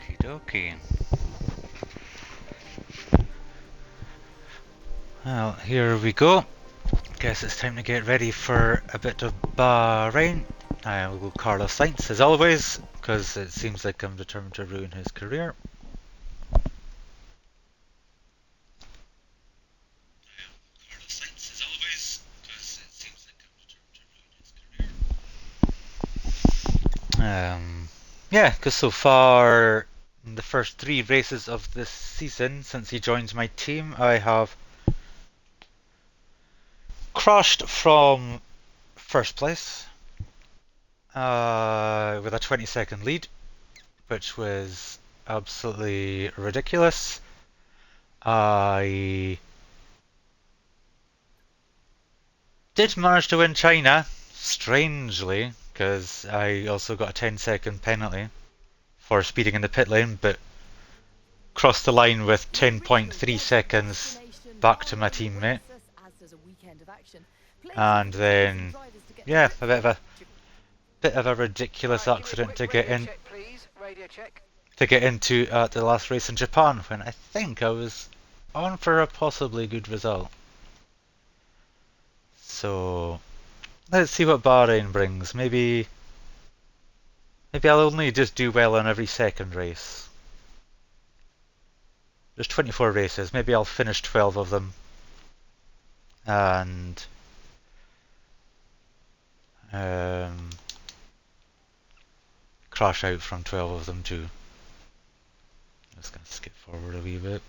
Okie dokie. Well, here we go. Guess it's time to get ready for a bit of Bahrain. I will go Carlos Sainz as always, because it seems like I'm determined to ruin his career. Yeah, because so far in the first 3 races of this season, since he joined my team, I have crashed from first place with a 20-second lead, which was absolutely ridiculous. I did manage to win China, strangely, because I also got a 10-second penalty for speeding in the pit lane, but crossed the line with 10.3 seconds back to my teammate. And then, yeah, a bit of a ridiculous accident to get into at the last race in Japan when I think I was on for a possibly good result. So let's see what Bahrain brings. Maybe I'll only just do well on every second race. There's 24 races. Maybe I'll finish 12 of them and um, crash out from 12 of them too. I'm just gonna skip forward a wee bit.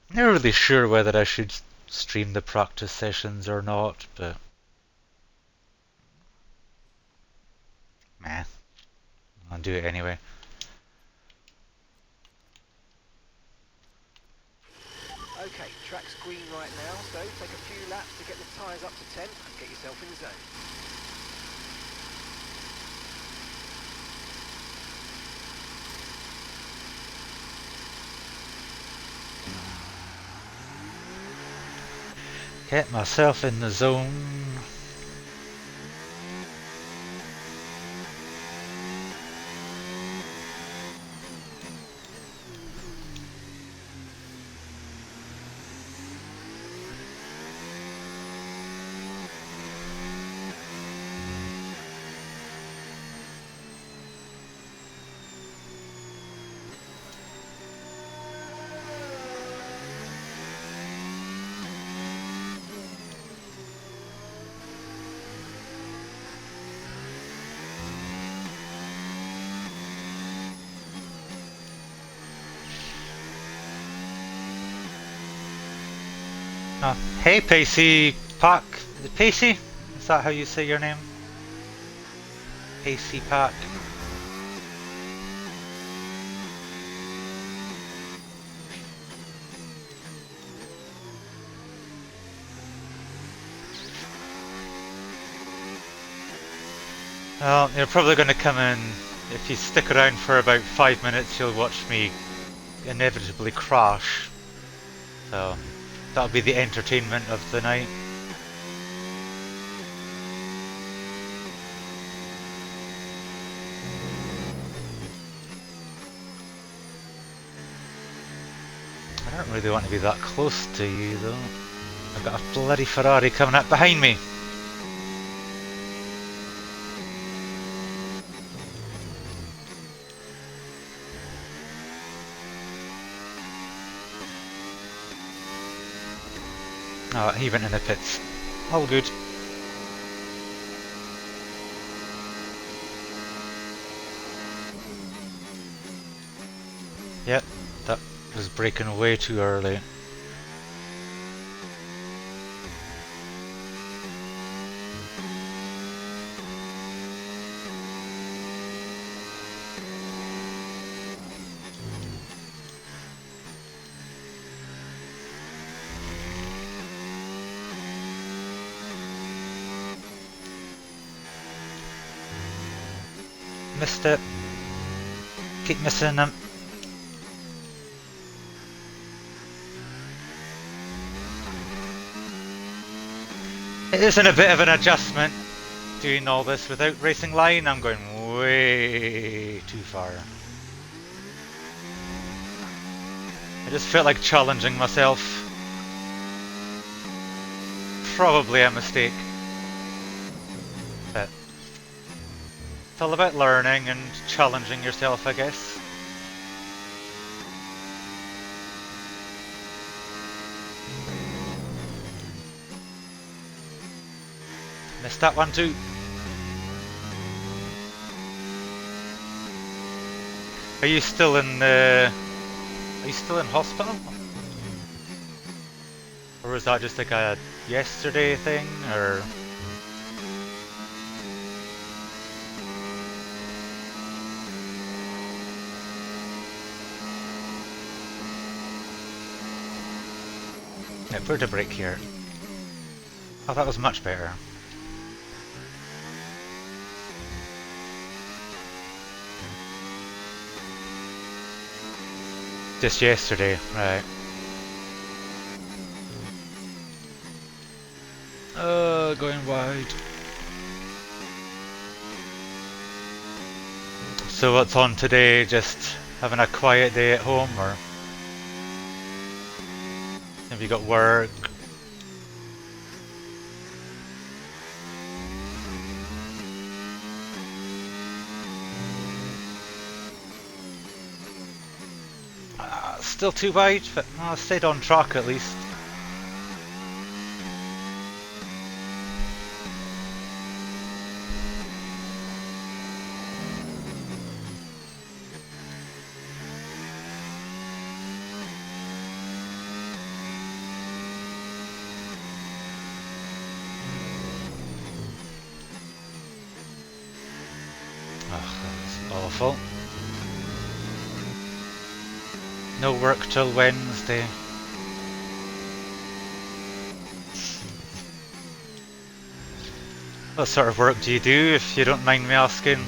I'm not really sure whether I should stream the practice sessions or not, but meh, I'll do it anyway. Okay, track's green right now, so take a few laps to get the tyres up to 10 and get yourself in the zone. Get myself in the zone. Oh, hey Pacey Pack. Is it Pacey? Is that how you say your name? Pacey Pack. Well, you're probably going to come in. If you stick around for about 5 minutes, you'll watch me inevitably crash. So that'll be the entertainment of the night. I don't really want to be that close to you though. I've got a bloody Ferrari coming up behind me. Oh, he went in the pits. All good. Yep, that was breaking way too early. Missed it. Keep missing them. It isn't a bit of an adjustment doing all this without racing line. I'm going way too far. I just felt like challenging myself. Probably a mistake. But it's all about learning and challenging yourself, I guess. Missed that one too. Are you still in hospital? Or was that just like a yesterday thing, or? Yeah, put a brake here. Oh, that was much better. Just yesterday, right. Going wide. So what's on today? Just having a quiet day at home, or have you got work? Still too wide, but I stayed on track at least. Oh, that was awful. No work till Wednesday. What sort of work do you do, if you don't mind me asking?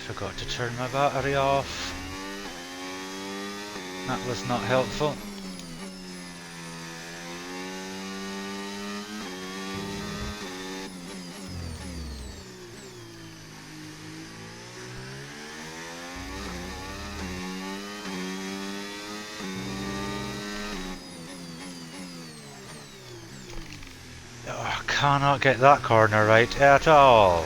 Forgot to turn my battery off. That was not helpful. Oh, I cannot get that corner right at all.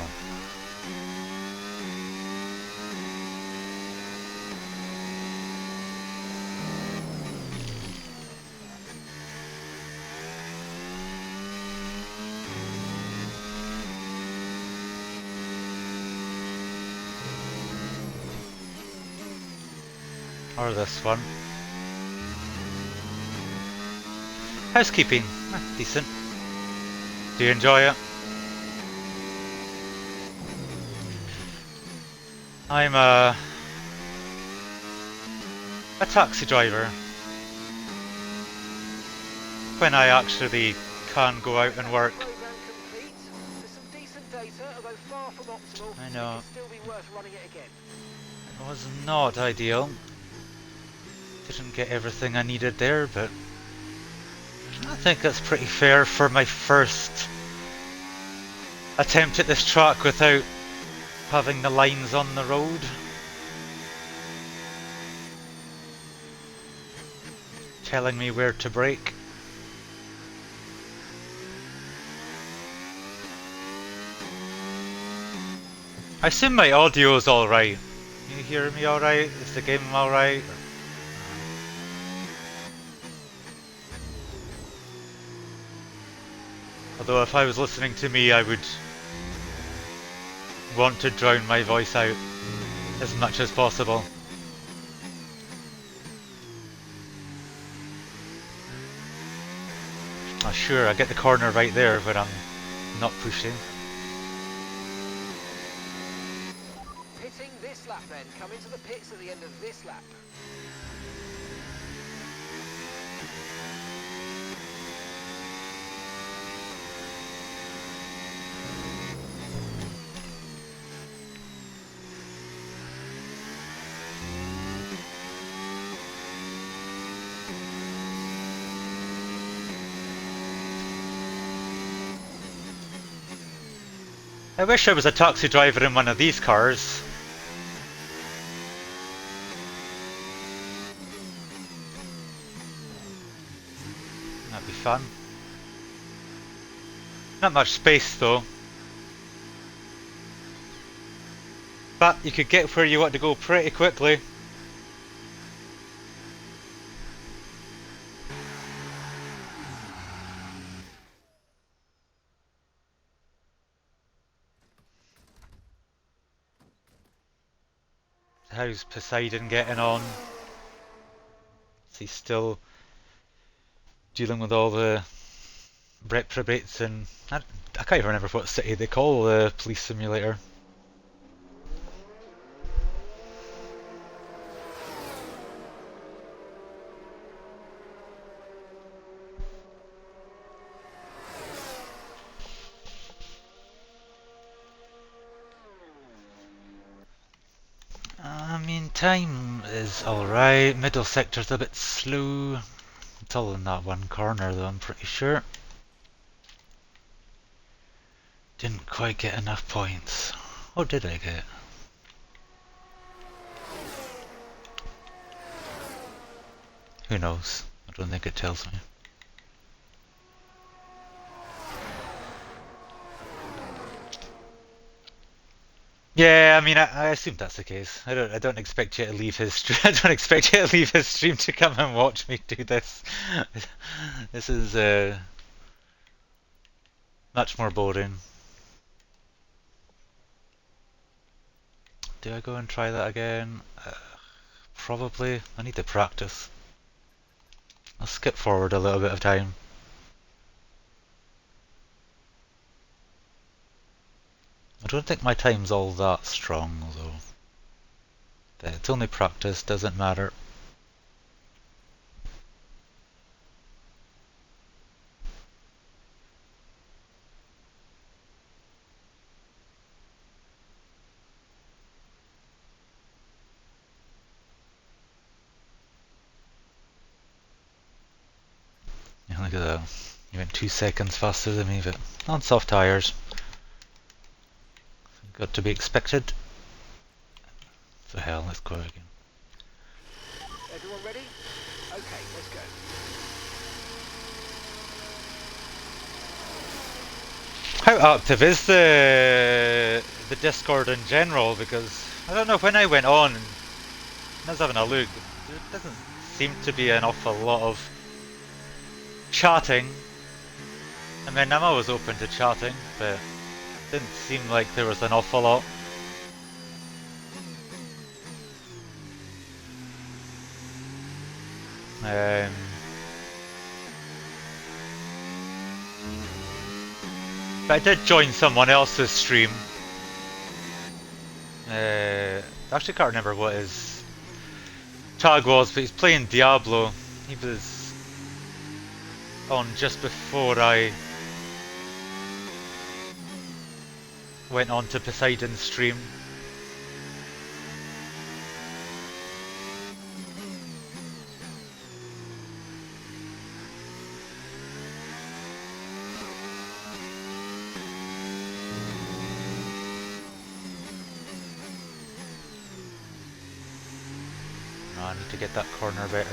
Or this one. Housekeeping. Decent. Do you enjoy it? I'm a taxi driver. When I actually can go out and work. I know. It was not ideal. Didn't get everything I needed there, but I think that's pretty fair for my first attempt at this track without having the lines on the road. Telling me where to brake. I assume my audio's alright. Can you hear me alright? Is the game alright? Although if I was listening to me, I would want to drown my voice out as much as possible. Oh, sure, I get the corner right there, but I'm not pushing. Hitting this lap then. and come into the pits at the end of this lap. I wish I was a taxi driver in one of these cars. That'd be fun. Not much space though. But you could get where you want to go pretty quickly. How's Poseidon getting on? Is he still dealing with all the reprobates and I can't even remember what city they call the police simulator. I mean, time is alright. Middle sector's a bit slow. It's all in that one corner though, I'm pretty sure. Didn't quite get enough points. What did I get? Who knows? I don't think it tells me. Yeah, I mean, I assume that's the case. I don't expect you to leave his. I don't expect you to leave his stream to come and watch me do this. This is much more boring. Do I go and try that again? Probably. I need to practice. I'll skip forward a little bit of time. I don't think my time's all that strong, though. It's only practice, doesn't matter. Yeah, look at that. You went 2 seconds faster than me, but on soft tyres. Got to be expected. So hell, let's go again. Everyone ready? Okay, let's go. How active is the Discord in general? Because I don't know, when I went on and I was having a look, there doesn't seem to be an awful lot of chatting. I mean, I'm always open to chatting, but it didn't seem like there was an awful lot. But I did join someone else's stream. Actually can't remember what his tag was, but he's playing Diablo. He was on just before I went on to Poseidon's stream. I need to get that corner better.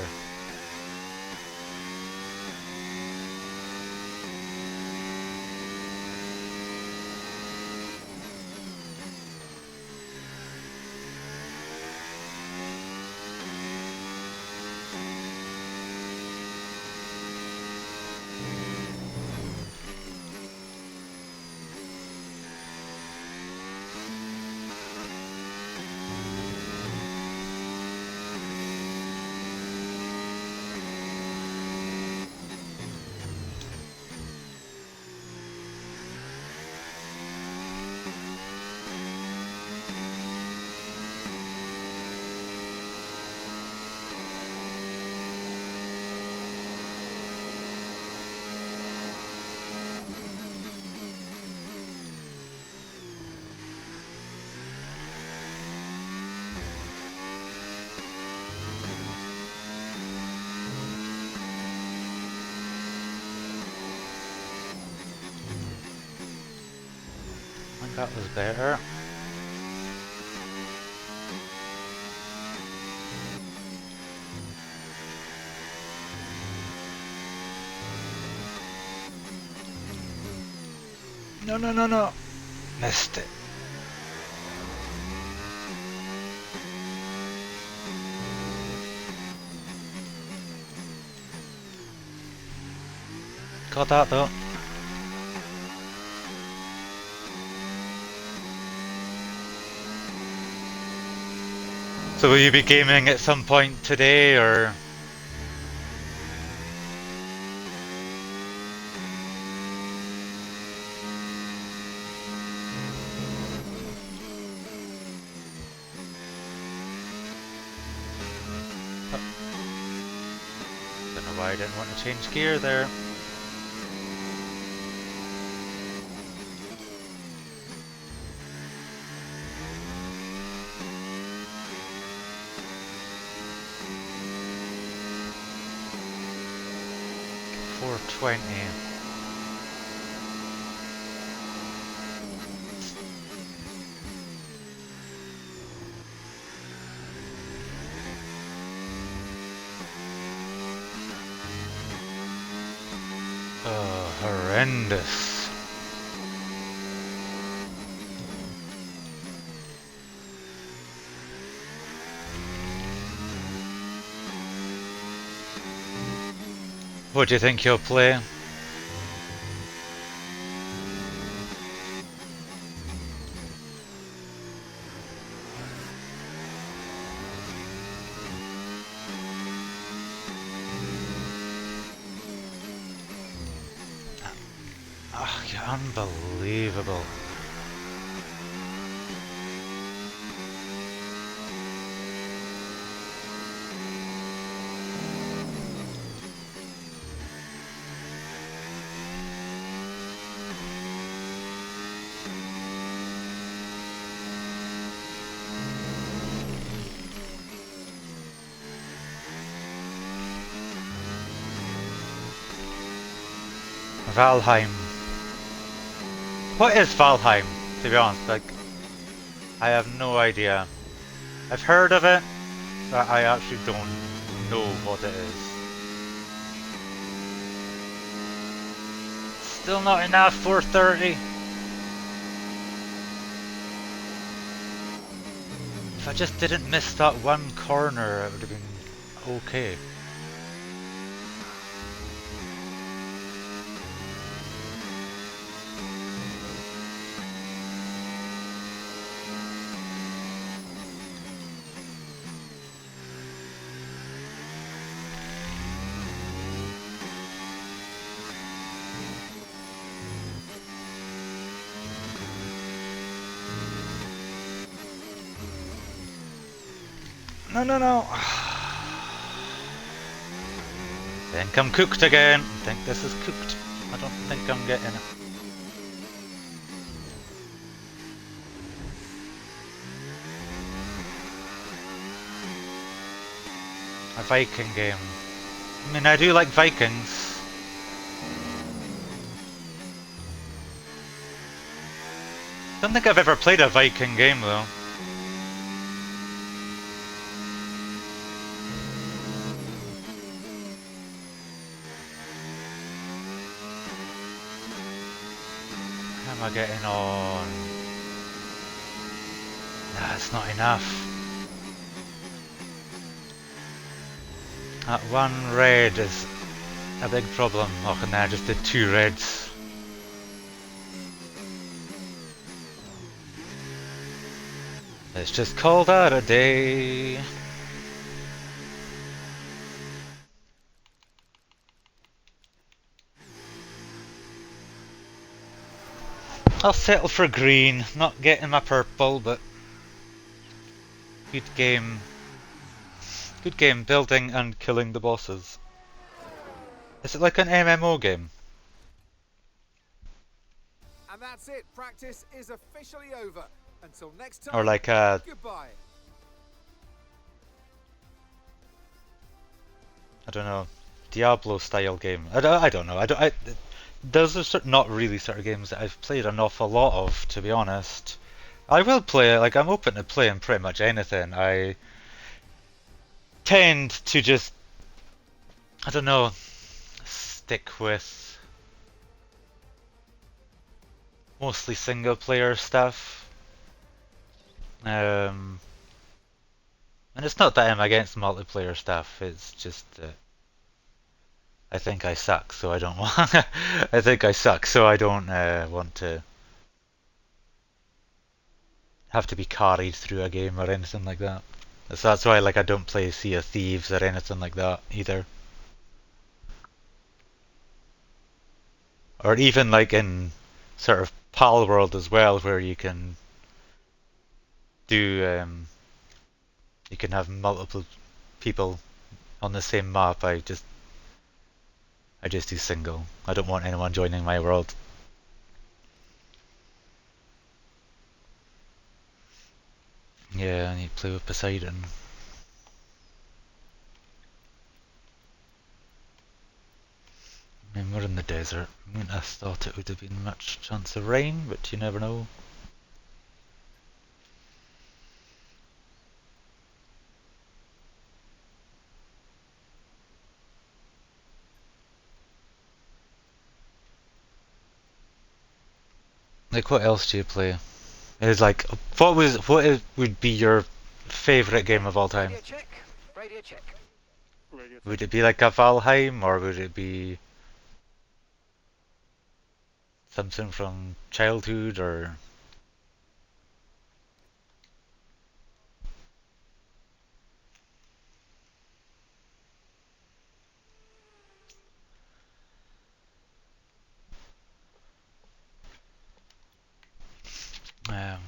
I think that was better. No, no, no, no. Missed it. Got that though. So will you be gaming at some point today, or? Don't know why I didn't want to change gear there. .420. Oh, horrendous. What do you think you'll play? Oh, you're unbelievable. Valheim. What is Valheim, to be honest? Like, I have no idea. I've heard of it, but I actually don't know what it is. Still not enough, 430. If I just didn't miss that one corner, it would have been okay. No, no, no. Think I'm cooked again. Think this is cooked. I don't think I'm getting it. A Viking game. I mean, I do like Vikings. Don't think I've ever played a Viking game though. How am I getting on? Nah, it's not enough. That one red is a big problem. Oh, and then I just did 2 reds. Let's just call that a day. I'll settle for green, not getting my purple, but good game. Good game building and killing the bosses. Is it like an MMO game? And that's it. Practice is officially over. Until next time. Or like a, goodbye. I don't know, Diablo style game? I don't know. those are not really sort of games that I've played an awful lot of, to be honest. I will play, like, I'm open to playing pretty much anything. I tend to just, I don't know, stick with mostly single player stuff. Um, and it's not that I'm against multiplayer stuff, it's just I think I suck, so I don't want. I think I suck, so I don't want to have to be carried through a game or anything like that. So that's why, like, I don't play Sea of Thieves or anything like that either. Or even like in sort of Pal World as well, where do you can have multiple people on the same map. I just do single. I don't want anyone joining my world. Yeah, I need to play with Poseidon. I mean, we're in the desert. I wouldn't have thought it would have been much chance of rain, but you never know. Like, what else do you play? Is like, would be your favorite game of all time? Radio check. Radio check. Radio check. Would it be like a Valheim, or would it be something from childhood, or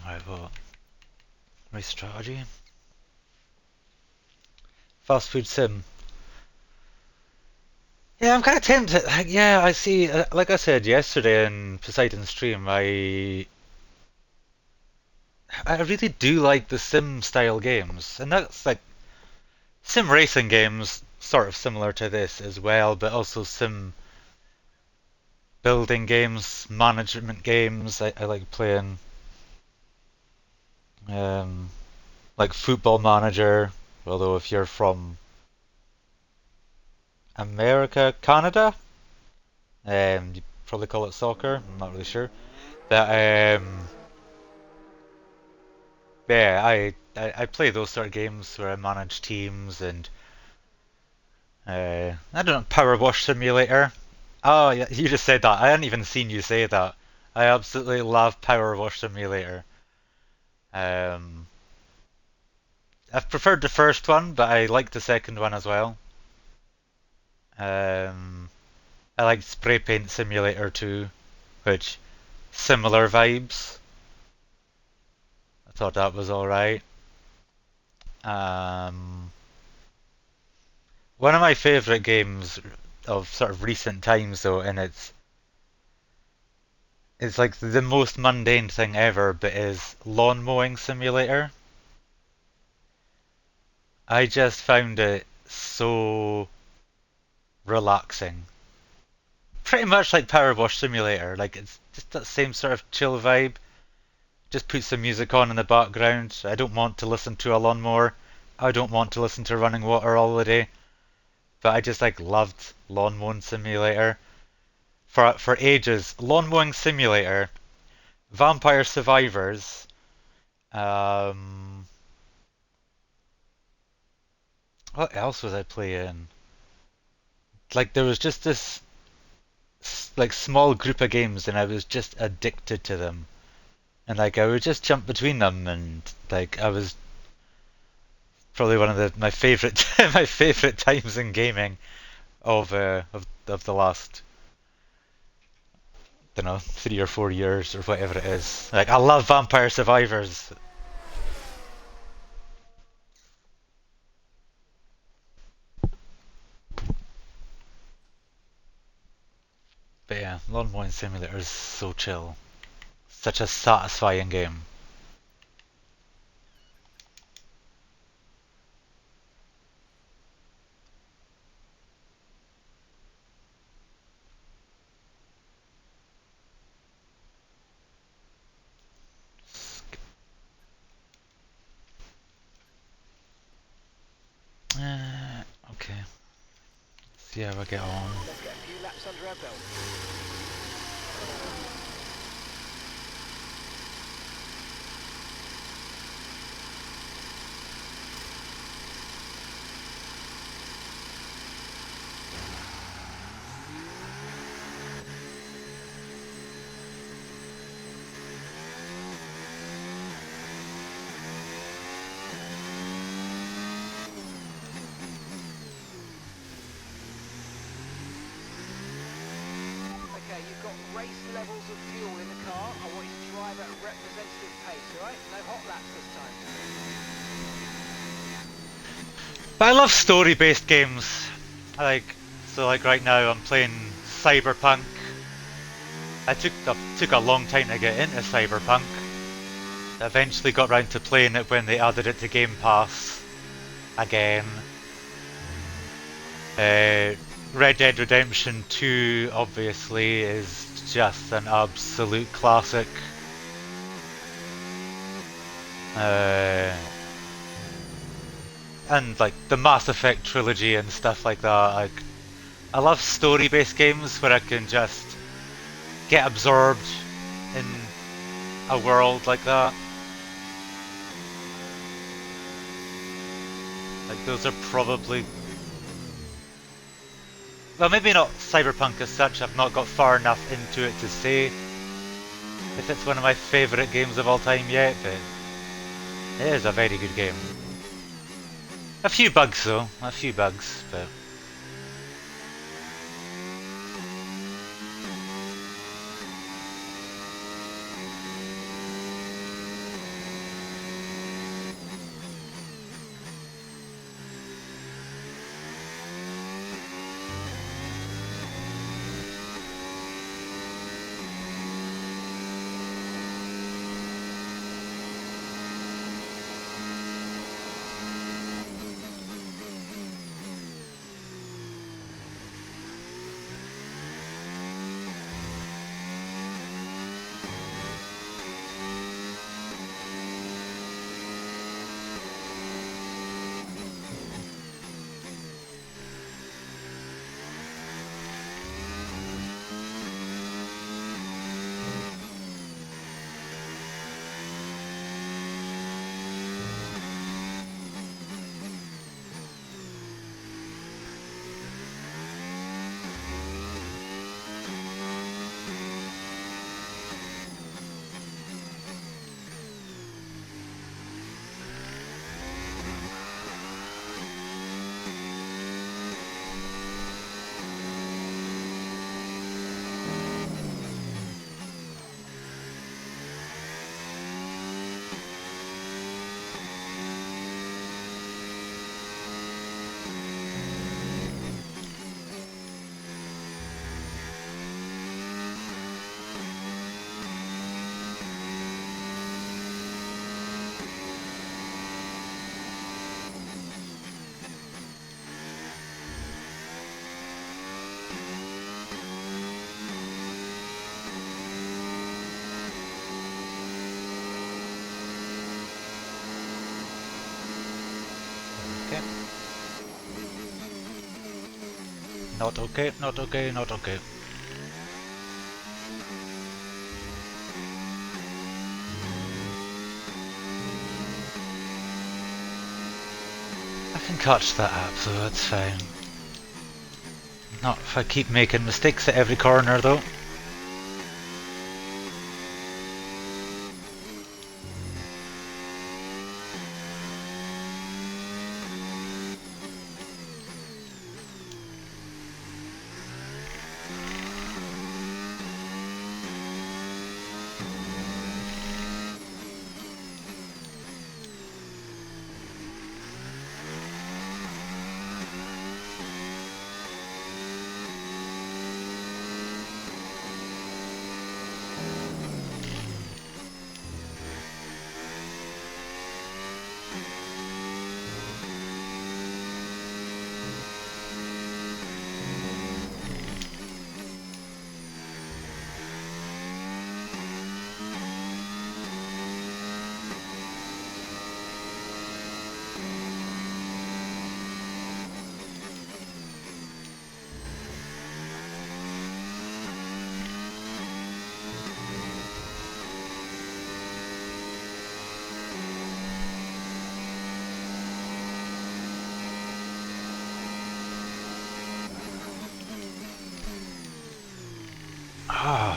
right, what? Race strategy? Fast food sim. Yeah, I'm kind of tempted. Like, yeah, I see. Like I said yesterday in Poseidon stream, I really do like the sim style games, and that's like sim racing games, sort of similar to this as well, but also sim building games, management games. I like playing um, like Football Manager. Although if you're from America, Canada, you probably call it soccer. I'm not really sure. But yeah, I play those sort of games where I manage teams and I don't know, Power Wash Simulator. Oh yeah, you just said that. I hadn't even seen you say that. I absolutely love Power Wash Simulator. Um, I've preferred the first one, but I like the second one as well. Um, I like Spray Paint Simulator too, which similar vibes. I thought that was alright. Um, One of my favorite games of sort of recent times though, and it's like the most mundane thing ever, but is Lawn Mowing Simulator. I just found it so relaxing. Pretty much like Power Wash Simulator, like it's just that same sort of chill vibe. Just put some music on in the background. I don't want to listen to a lawnmower. I don't want to listen to running water all the day. But I just like loved Lawn Mowing Simulator for ages. Lawn Mowing Simulator, Vampire Survivors. Um, what else was I playing? Like there was just this like small group of games, and I was just addicted to them. And like I would just jump between them, and like I was probably one of my favorite my favorite times in gaming of the last, I don't know, 3 or 4 years or whatever it is. Like I love Vampire Survivors, but yeah, Lawn Mowing Simulator is so chill. Such a satisfying game. Okay. See how I get on. Let's get a few laps under our belt. Okay, you've got race levels of fuel in the car. I want you to drive at a representative pace, alright? No hot laps this time. But I love story-based games. Like right now I'm playing Cyberpunk. Took a long time to get into Cyberpunk. Eventually got round to playing it when they added it to Game Pass again. Red Dead Redemption 2 obviously is just an absolute classic. And like the Mass Effect trilogy and stuff like that. Like, I love story-based games where I can just get absorbed in a world like that. Like those are probably, well, maybe not Cyberpunk as such. I've not got far enough into it to say if it's one of my favourite games of all time yet, but it is a very good game. A few bugs though, a few bugs, but okay. Not okay, not okay, not okay. I can catch that up, so that's fine. Not if I keep making mistakes at every corner though.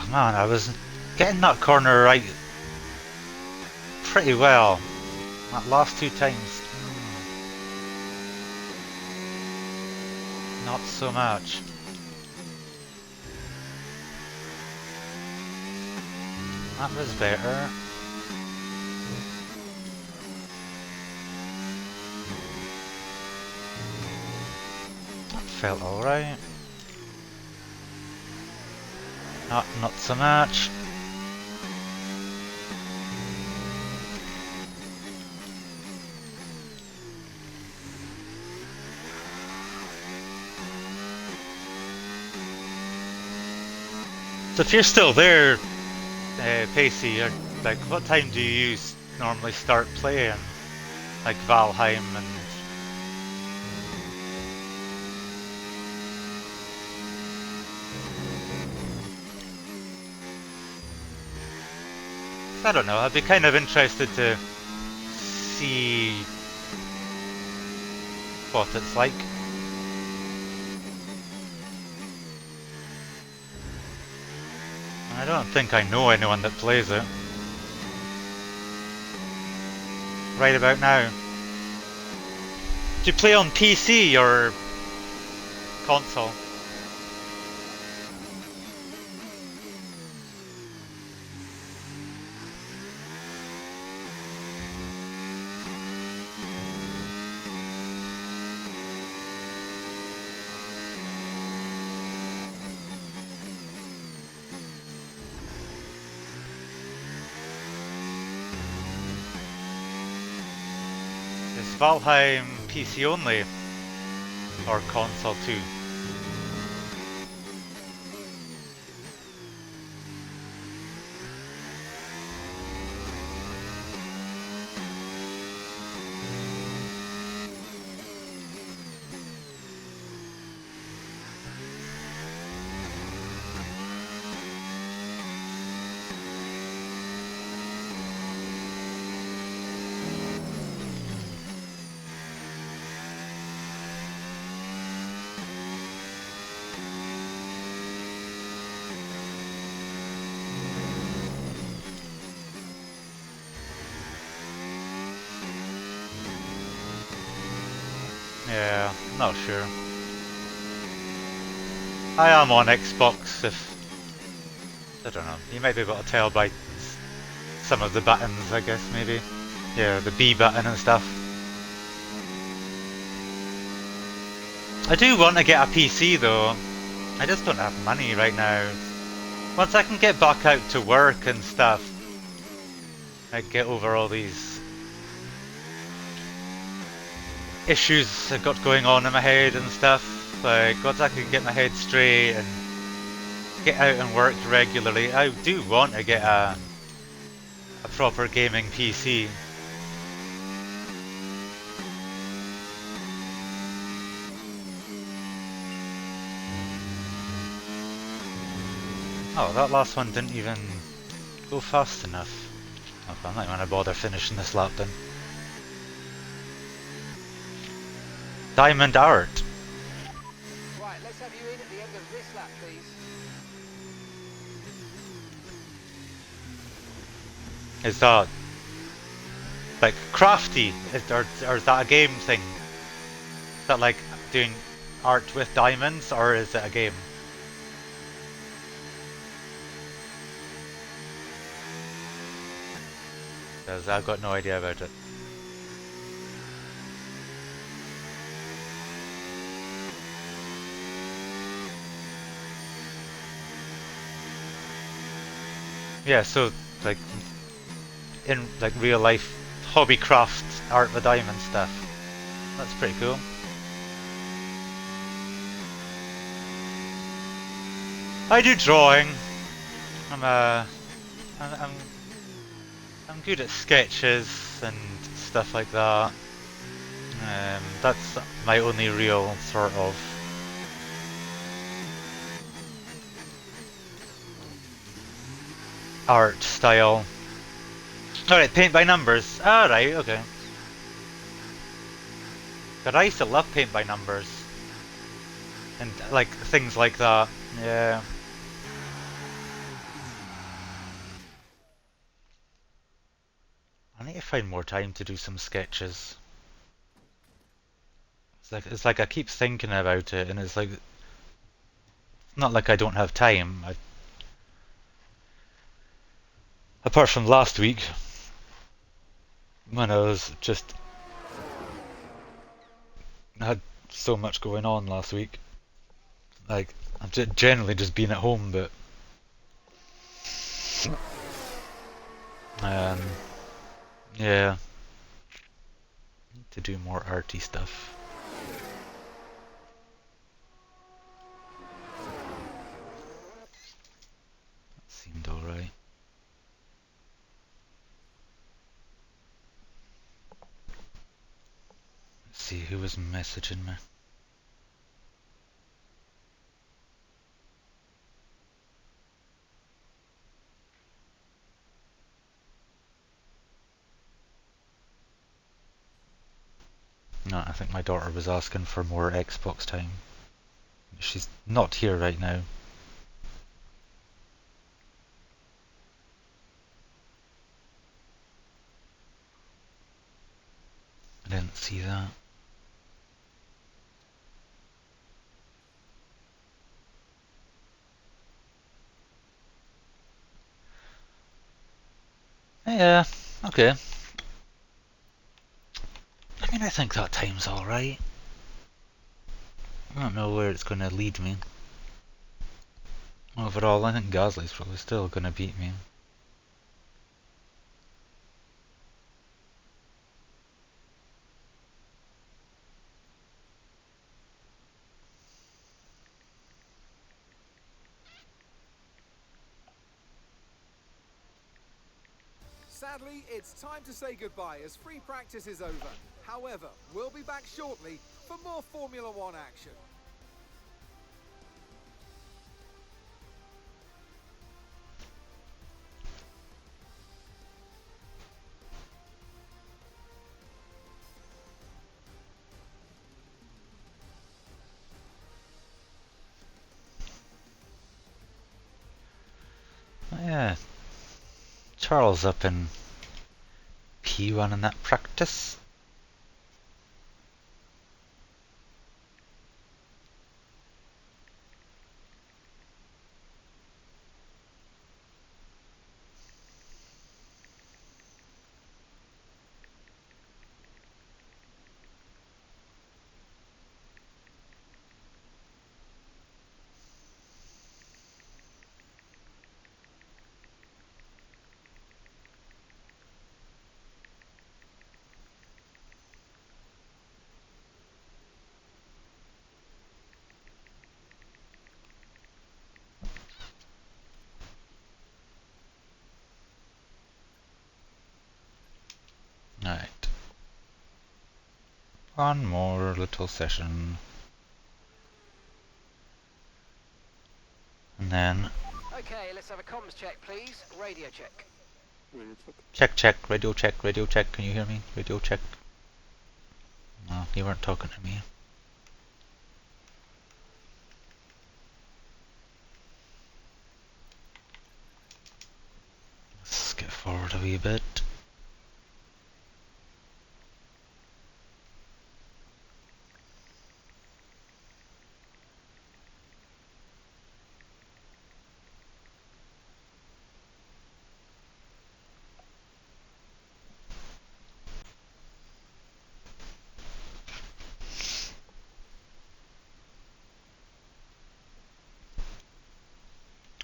Oh man, I was getting that corner right pretty well. That last two times, not so much. That was better. That felt alright. Not so much. So if you're still there, Pacey, like what time do you normally start playing? Like Valheim and... I don't know, I'd be kind of interested to see what it's like. I don't think I know anyone that plays it. Right about now. Do you play on PC or console? Is Valheim PC only? Or console too? Yeah, not sure. I am on Xbox I don't know, you might be able to tell by some of the buttons, I guess, maybe. Yeah, the B button and stuff. I do want to get a PC though. I just don't have money right now. Once I can get back out to work and stuff, I get over all these issues I've got going on in my head and stuff. Like, once I can get my head straight and get out and work regularly, I do want to get a proper gaming PC. Oh, that last one didn't even go fast enough. Okay, I'm not going to bother finishing this lap then. Diamond Art. Right, let's have you in at the end of this lap, please. Is that like crafty? Or is that a game thing? Is that like doing art with diamonds, or is it a game? Because I've got no idea about it. Yeah, so like in like real life hobbycraft art with diamond stuff. That's pretty cool. I do drawing. I'm I'm good at sketches and stuff like that. That's my only real sort of art style. Alright, paint by numbers. Alright, okay. But I used to love paint by numbers. And like things like that. Yeah. I need to find more time to do some sketches. It's like I keep thinking about it, and it's like not like I don't have time. Apart from last week when I was just I had so much going on last week. Like I'm generally just being at home, but um, yeah, need to do more arty stuff. That seemed alright. Let's see who was messaging me. No, I think my daughter was asking for more Xbox time. She's not here right now. I didn't see that. Yeah, okay. I mean, I think that time's alright. I don't know where it's going to lead me. Overall, I think Gasly's probably still going to beat me. Sadly, it's time to say goodbye as free practice is over. However, we'll be back shortly for more Formula One action. But yeah, Charles up in P1 in that practice. Alright. One more little session. And then... Okay, let's have a comms check, please. Radio check. Check, radio check, radio check. Can you hear me? Radio check. No, you weren't talking to me. Let's get forward a wee bit.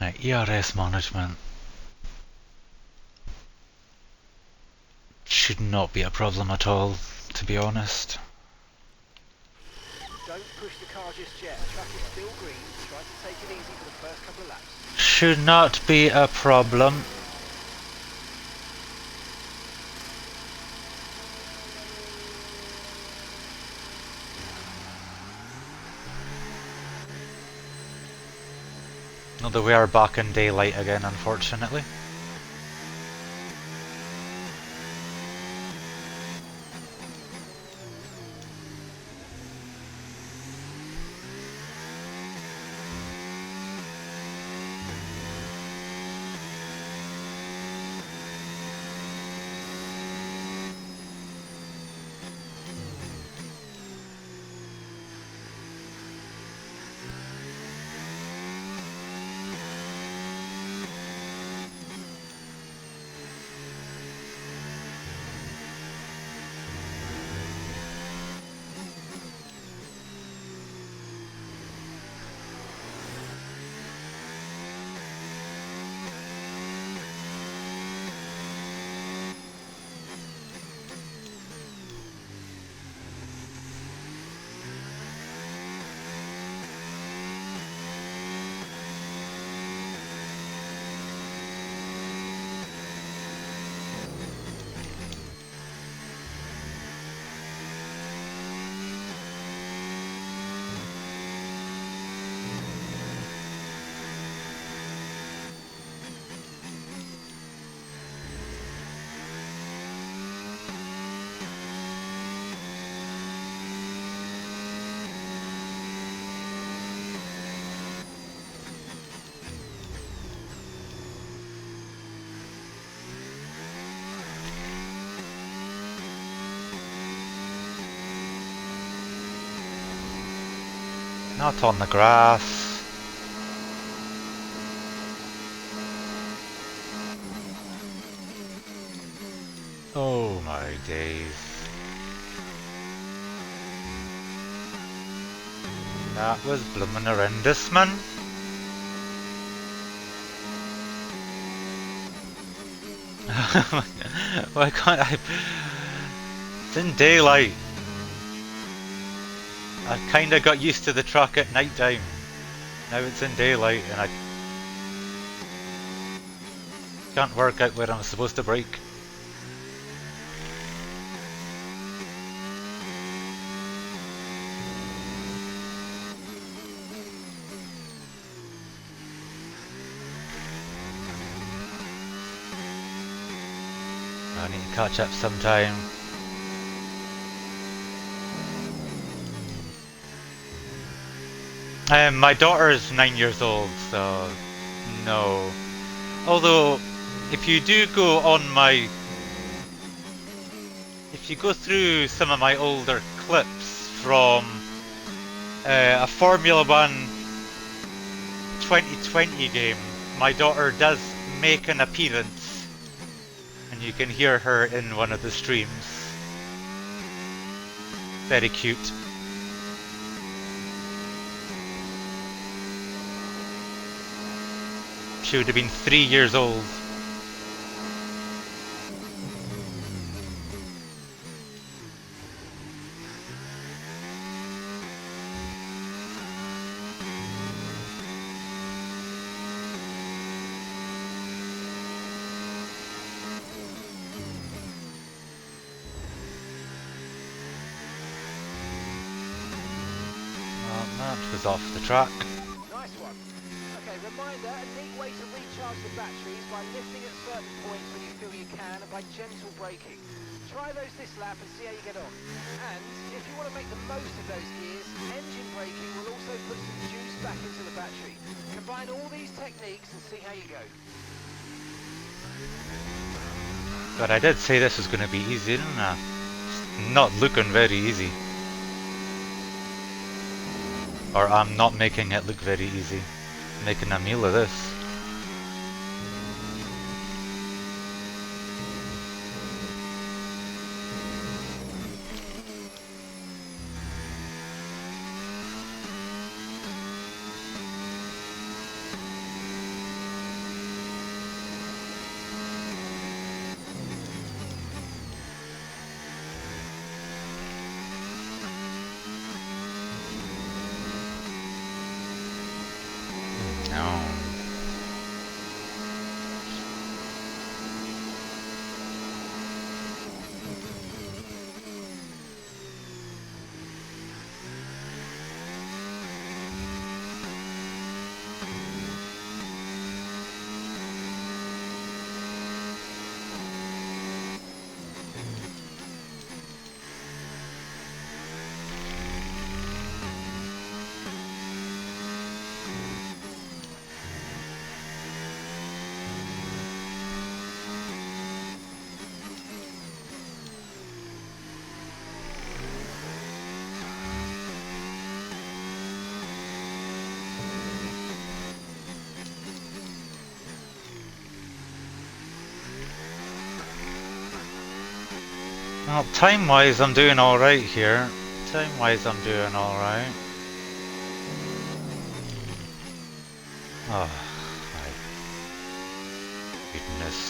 Right, ERS management should not be a problem at all, to be honest. Don't push the car just yet. Track is still green. Try to take it easy for the first couple of laps. Should not be a problem. Although we are back in daylight again, unfortunately. Not on the grass. Oh my days. That was bloomin' horrendous, man. Why can't I? It's in daylight. I kinda got used to the truck at night time. Now it's in daylight and I can't work out where I'm supposed to brake. I need to catch up sometime. My daughter is 9 years old, so no. Although, if you do go on my... If you go through some of my older clips from a Formula 1 2020 game, my daughter does make an appearance. And you can hear her in one of the streams. Very cute. She would have been 3 years old. Well, that was off the track. Nice one. Okay, reminder, a neat way to recharge the batteries by lifting at certain points when you feel you can and by gentle braking. Try those this lap and see how you get on. And if you want to make the most of those gears, engine braking will also put some juice back into the battery. Combine all these techniques and see how you go. But I did say this was going to be easy, didn't I? It's not looking very easy. Or I'm not making it look very easy. I'm making a meal of this. No. Well, time-wise, I'm doing alright here. Time-wise, I'm doing alright. Oh, my goodness.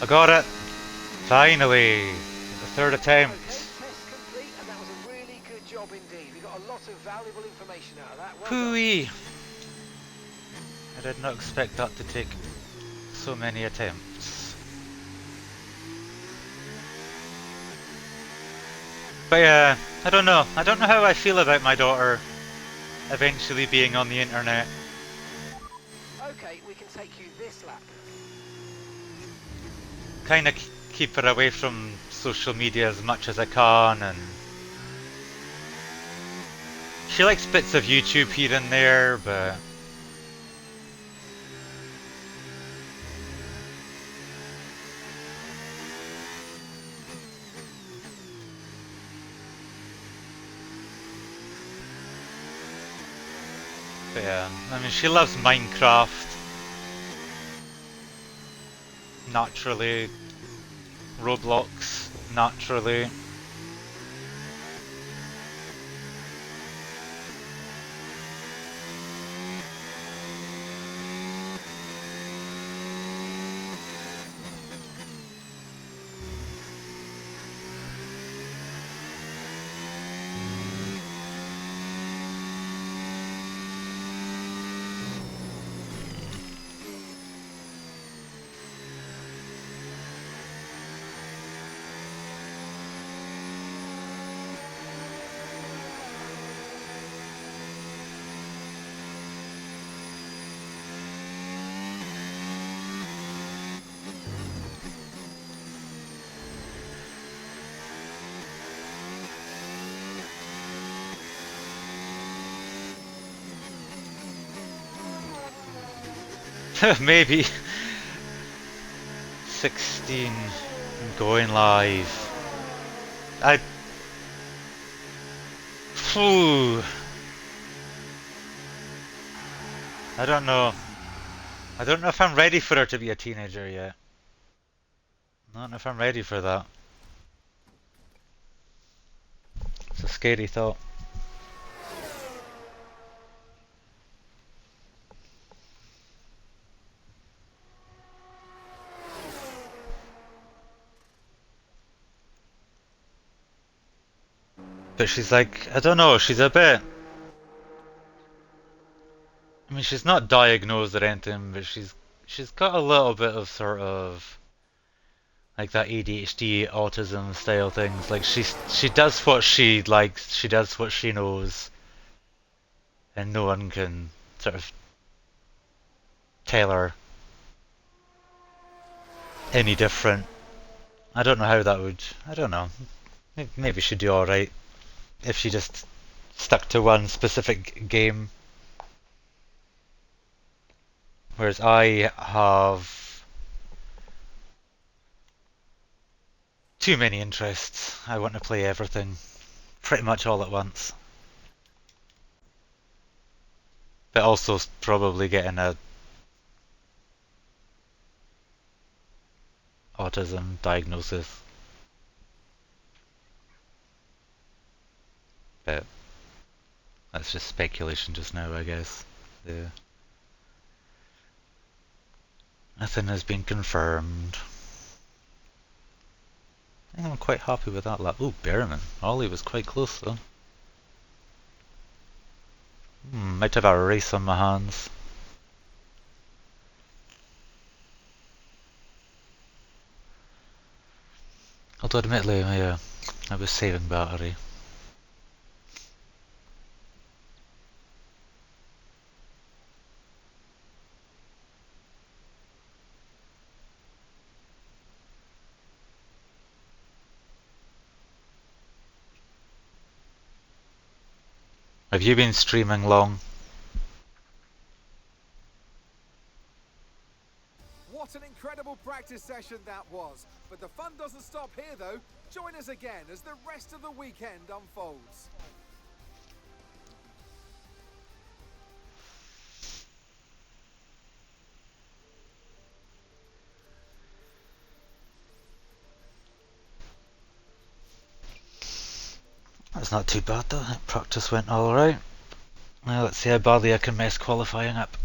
I got it! Finally! The third attempt! Okay, test complete, and that was a really good job indeed. We got a lot of valuable information out of that. Well done. Hooey! I did not expect that to take so many attempts. But yeah, I don't know. I don't know how I feel about my daughter eventually being on the internet. Okay, we can take you this lap. kind of keep her away from social media as much as I can, and she likes bits of YouTube here and there, but yeah, I mean, she loves Minecraft naturally, Roblox naturally. Maybe 16 going live. I. Phew. I don't know. I don't know if I'm ready for her to be a teenager yet. I don't know if I'm ready for that. It's a scary thought. But she's like, I don't know, she's a bit. I mean, she's not diagnosed or anything, but she's got a little bit of sort of like that ADHD autism style things. Like she does what she likes, she does what she knows, and no one can sort of tell her any different. I don't know how that would. I don't know. Maybe she'd do all right if she just stuck to one specific game. Whereas I have too many interests. I want to play everything pretty much all at once. But also probably getting a autism diagnosis. But that's just speculation just now, I guess. Yeah. Nothing has been confirmed. I think I'm quite happy with that lap. Ooh, Berman. Ollie was quite close though. Might have a race on my hands. Although admittedly, I was saving battery. Have you been streaming long? What an incredible practice session that was. But the fun doesn't stop here though. Join us again as the rest of the weekend unfolds. That's not too bad though. Practice went alright. Now let's see how badly I can mess qualifying up.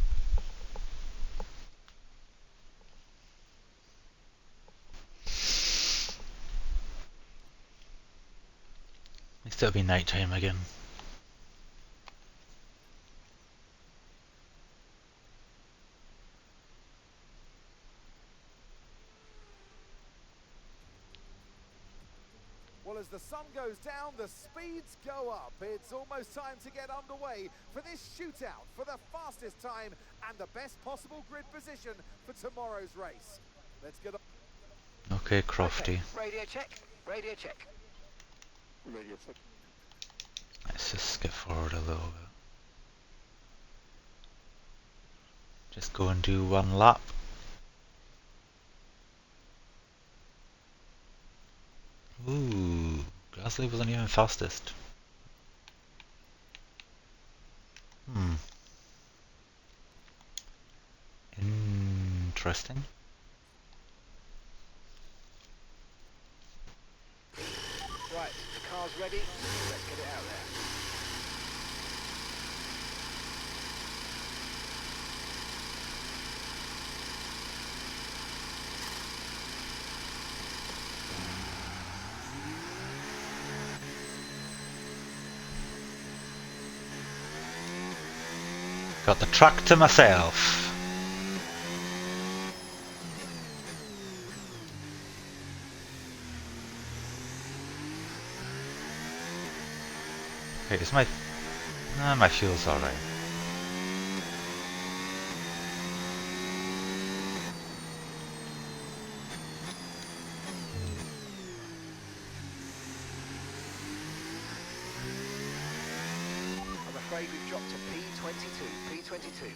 At least it'll be night time again. Well, as the sun goes down, the speeds go up. It's almost time to get underway for this shootout for the fastest time and the best possible grid position for tomorrow's race. Let's get on. Okay, Crofty. Okay, radio check. Radio check. Let's just skip forward a little bit. Just go and do one lap. Ooh, Gasly wasn't even fastest. Hmm. Interesting. Right, the car's ready. Let's get it out there. Got the track to myself. Wait, is my... Nah, my fuel's alright. I'm afraid we've dropped to P22. P22.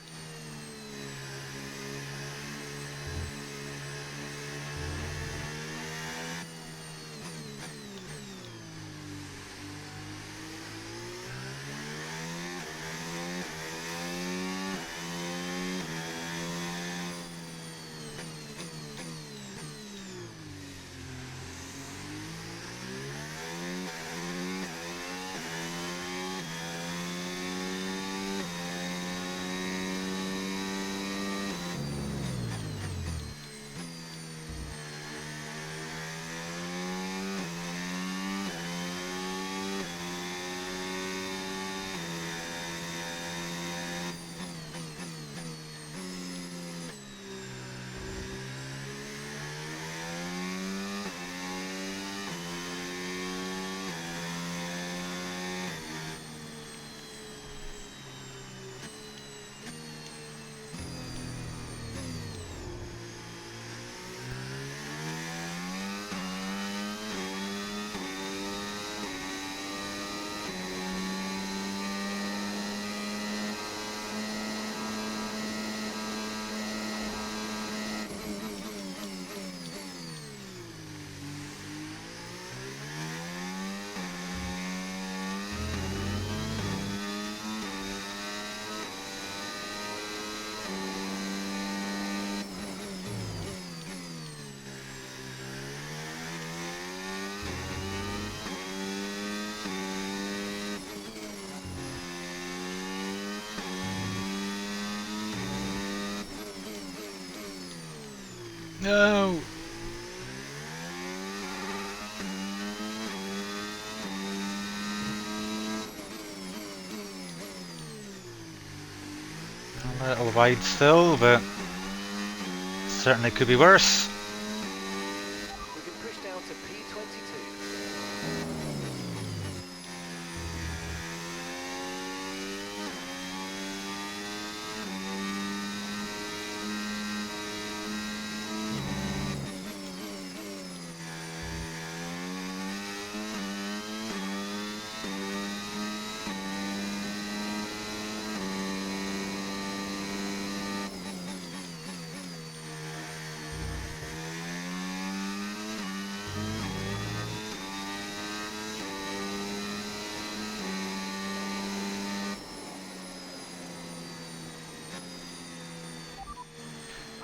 No! A little wide still, but certainly could be worse. We can push down to P22.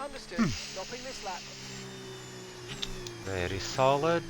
Understood. Stopping this lap. Very solid.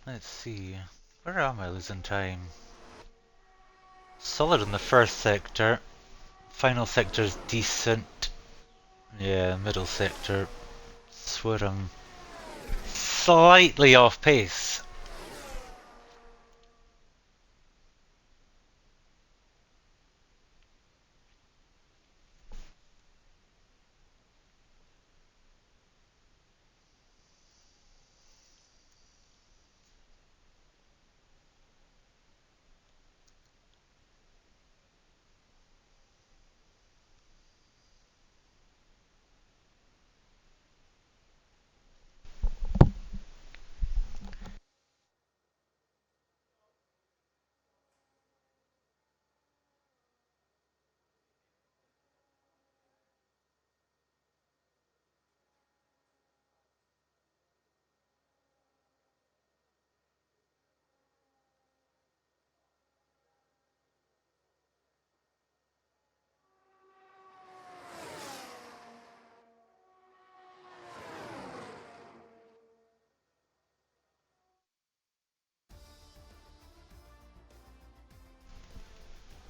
Let's see. Where am I losing time? Solid in the first sector. Final sector's decent. Yeah, middle sector. Swear I'm slightly off pace.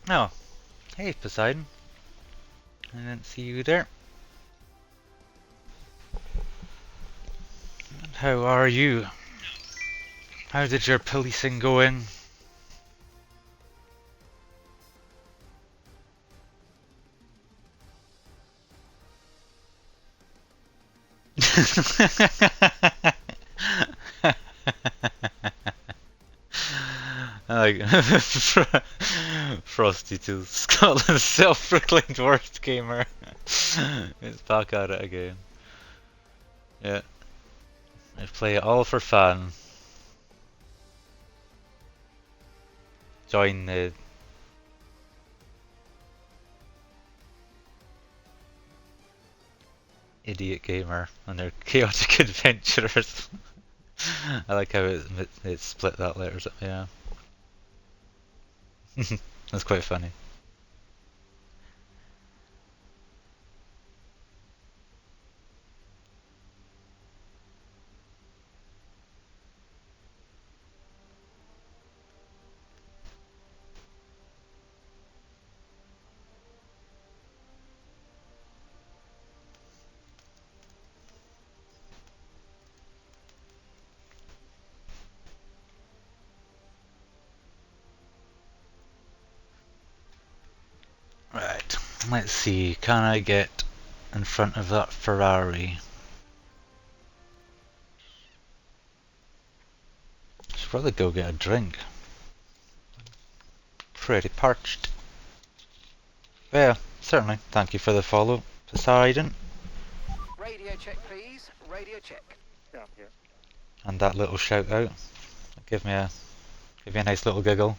Oh, hey Poseidon. I didn't see you there. How are you? How did your policing go in? I like Frosty to Scotland's self-proclaimed worst gamer. It's back at it again. Yeah, I play it all for fun. Join the idiot gamer and their chaotic adventurers. I like how it split that letters up. Yeah, that's quite funny. Right, let's see. Can I get in front of that Ferrari? Should probably go get a drink. Pretty parched. Yeah, certainly. Thank you for the follow, Poseidon. Radio check, please. Radio check. Yeah, I'm here. And that little shout out. Give me a nice little giggle.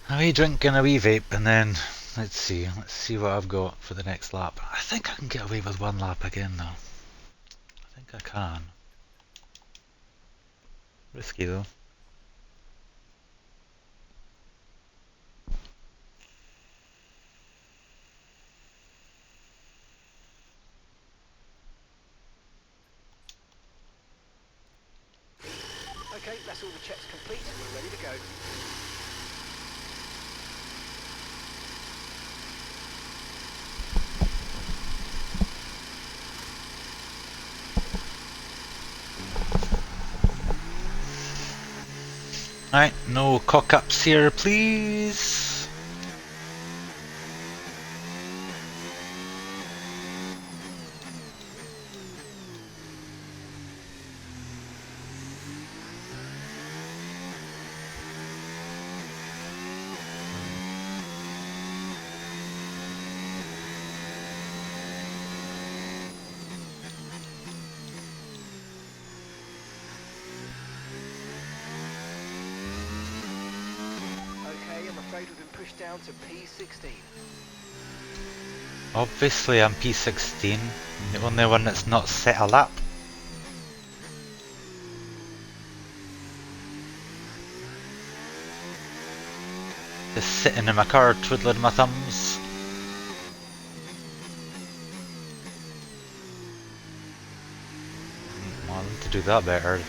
A wee drink and a wee vape, and then let's see what I've got for the next lap. I think I can get away with one lap again though. I think I can. Risky though. Okay, that's all the checks complete. We're ready to go. Alright, no cock ups here, please. Okay, I'm afraid we've been pushed down to P16. Obviously I'm P16, the only one that's not set a lap. Just sitting in my car twiddling my thumbs. I need to do that better.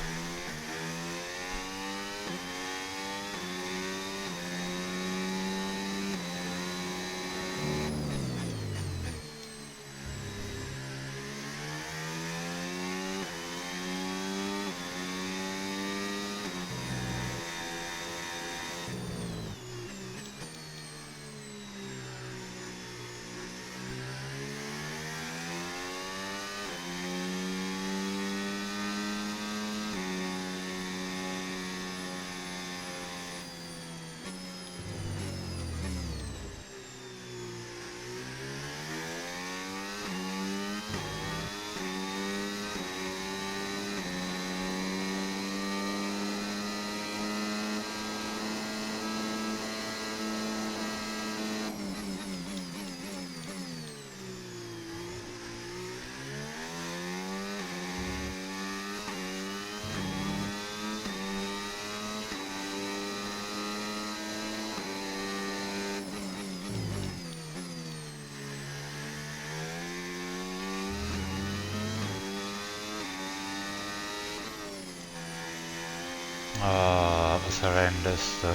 Oh, that was horrendous though.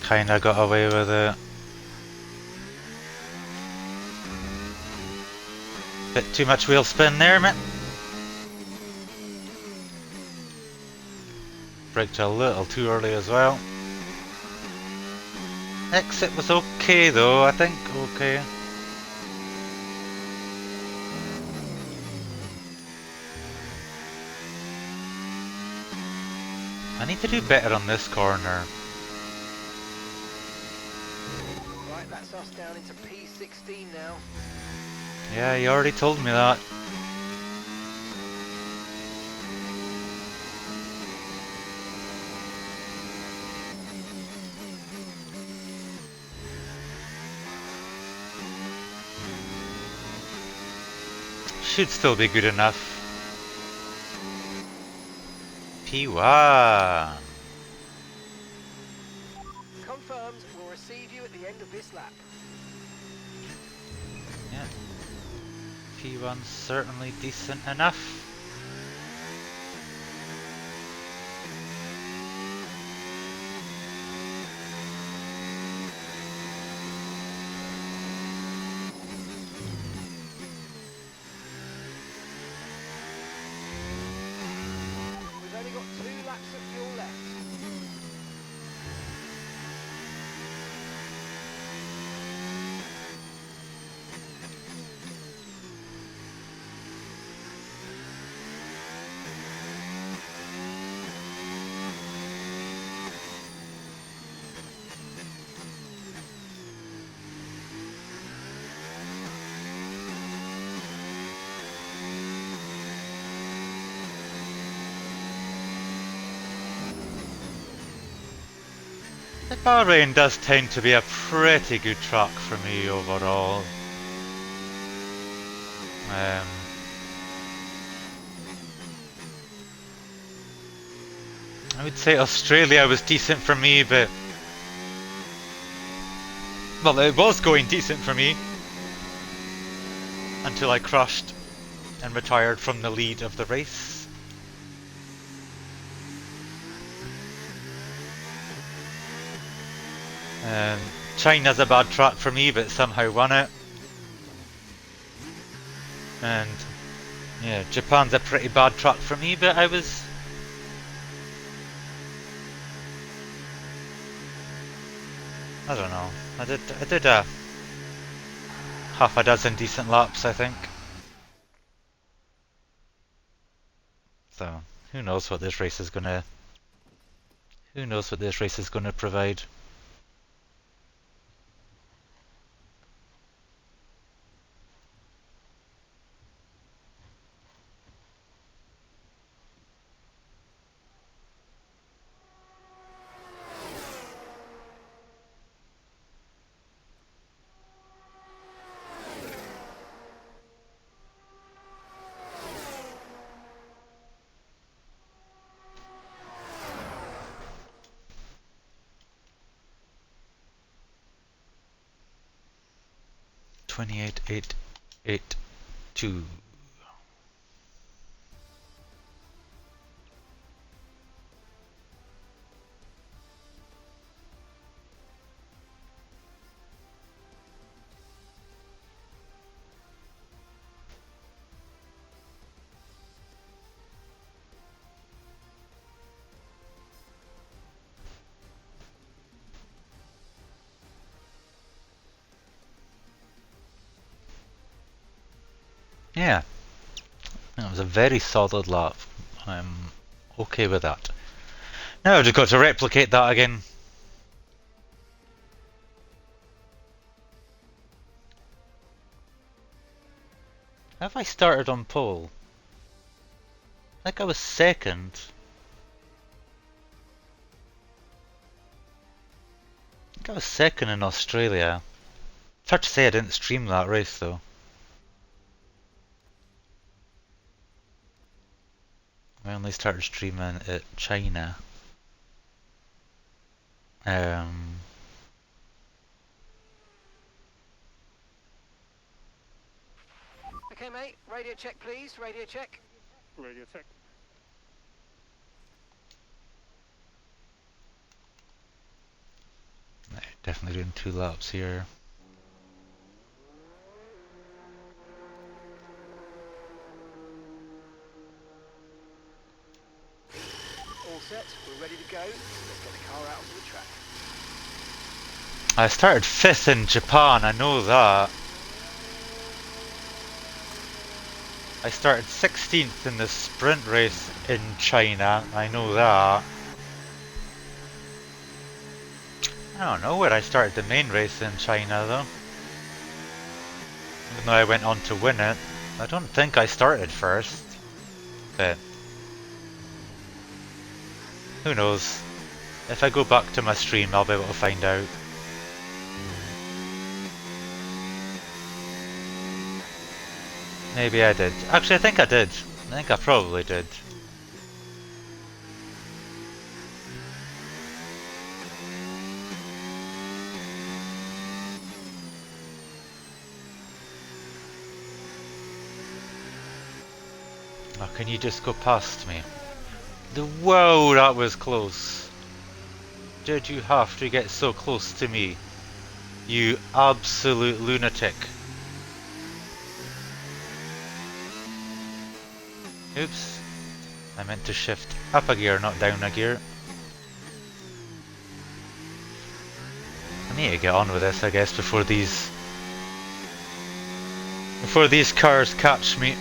Kinda got away with it. Bit too much wheel spin there, mate. Braked a little too early as well. Exit was okay though, I think. Okay. I need to do better on this corner. Right, that's us down into P16 now. Yeah, you already told me that. Should still be good enough. P1. Confirmed, we'll receive you at the end of this lap. Yeah. P1's certainly decent enough. We've only got 2 laps of fuel left. The Bahrain does tend to be a pretty good track for me overall. I would say Australia was decent for me, but... Well, it was going decent for me. Until I crashed and retired from the lead of the race. China's a bad track for me, but somehow won it. And yeah, Japan's a pretty bad track for me, but I was... I don't know. I did a half a dozen decent laps, I think. So who knows what this race is gonna... Who knows what this race is gonna provide? 28.882. Yeah, that was a very solid lap. I'm okay with that. Now I've just got to replicate that again. Have I started on pole? I think I was second. I think I was second in Australia. It's hard to say I didn't stream that race though. I only started streaming at China. Um, Okay, mate. Radio check, please. Radio check. Radio check. definitely doing 2 laps here. All set. We're ready to go. Let's get the car out onto the track. I started 5th in Japan, I know that. I started 16th in the sprint race in China, I know that. I don't know where I started the main race in China though. Even though I went on to win it, I don't think I started first. But who knows? If I go back to my stream, I'll be able to find out. Maybe I did. Actually, I think I did. I think I probably did. Oh, can you just go past me? Whoa, that was close. Did you have to get so close to me? You absolute lunatic. Oops. I meant to shift up a gear, not down a gear. I need to get on with this, I guess, before these cars catch me.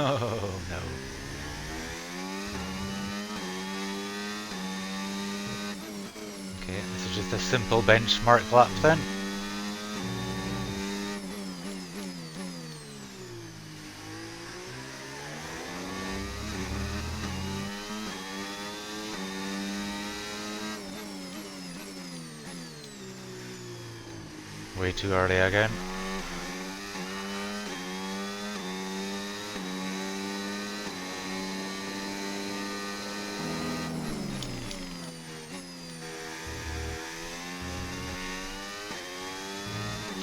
Oh no. Okay, this is just a simple benchmark lap then. Way too early again.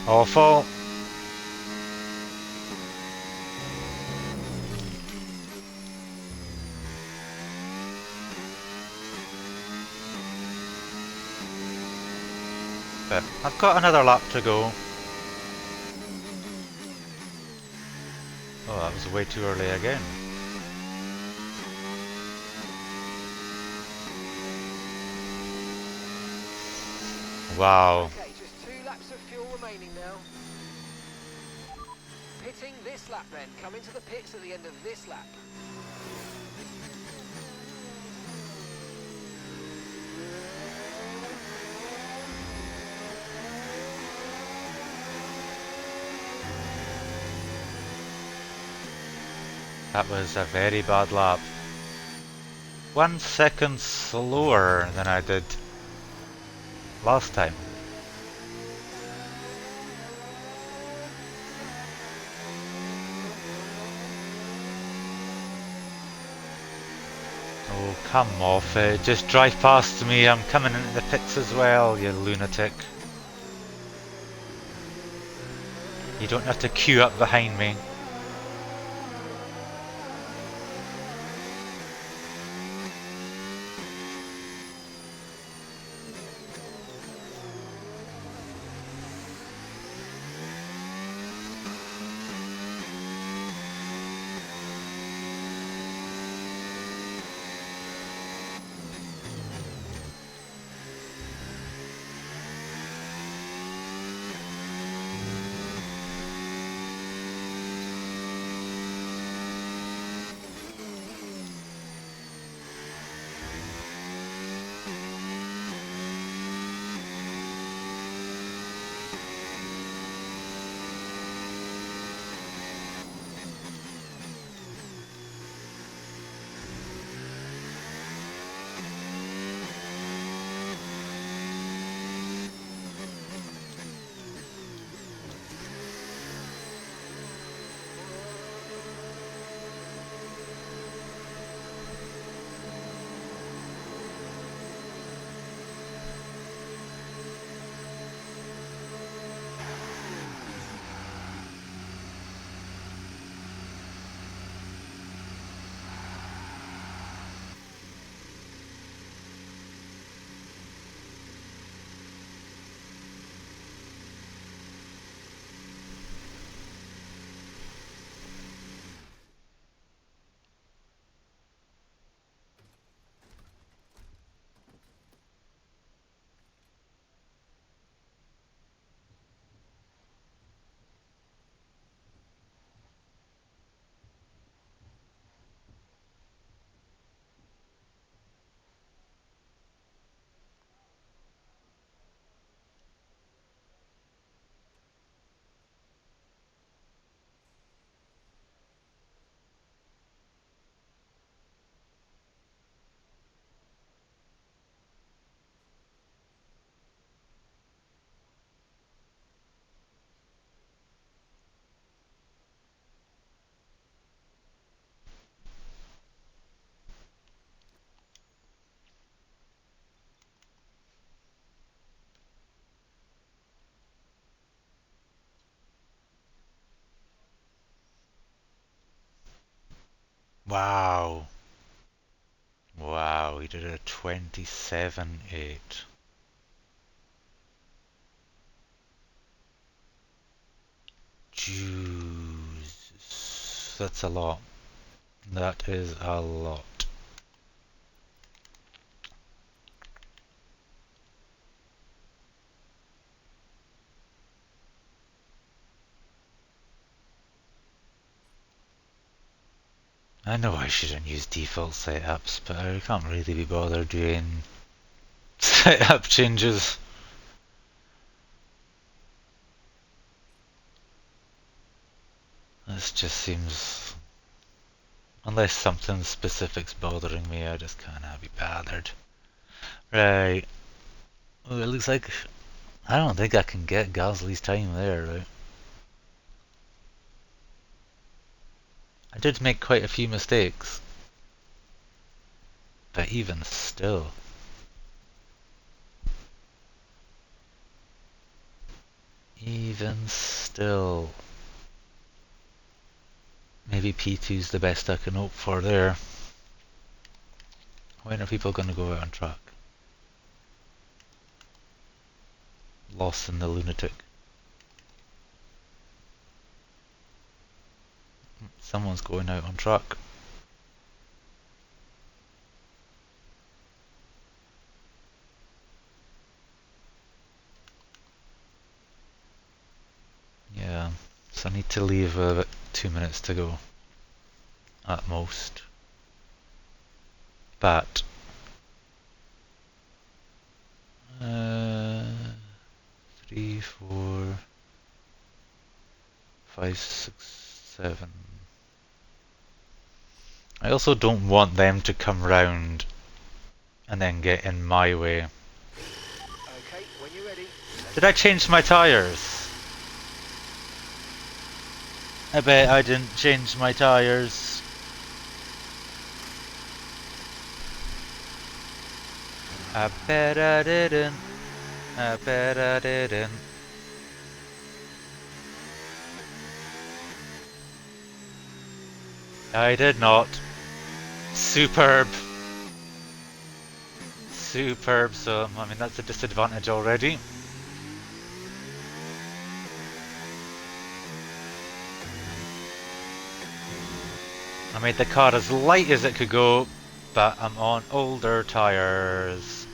Awful. But I've got another lap to go. Oh, that was way too early again. Wow. Okay, just 2 laps of fuel remaining now. Pitting this lap then. Come into the pits at the end of this lap. That was a very bad lap. 1 second slower than I did last time. Oh, come off it. Just drive past me. I'm coming into the pits as well, you lunatic. You don't have to queue up behind me. Wow. Wow, he did a 27.8. Jesus. That's a lot. That is a lot. I know I shouldn't use default setups, but I can't really be bothered doing setup changes. This just seems... Unless something specific's bothering me, I just can't be bothered. Right. Well, it looks like... I don't think I can get Gasly's time there, right? I did make quite a few mistakes. But even still... Even still... Maybe P2's the best I can hope for there. When are people going to go out on track? Lost in the lunatic. Someone's going out on track. Yeah, so I need to leave with about 2 minutes to go. At most. But 3, 4, 5, 6, 7. I also don't want them to come round and then get in my way. Okay, when you're ready. Did I change my tyres? I bet I didn't change my tyres. I bet I didn't. I bet I didn't. I did not. Superb. Superb, so I mean that's a disadvantage already. I made the car as light as it could go, but I'm on older tyres.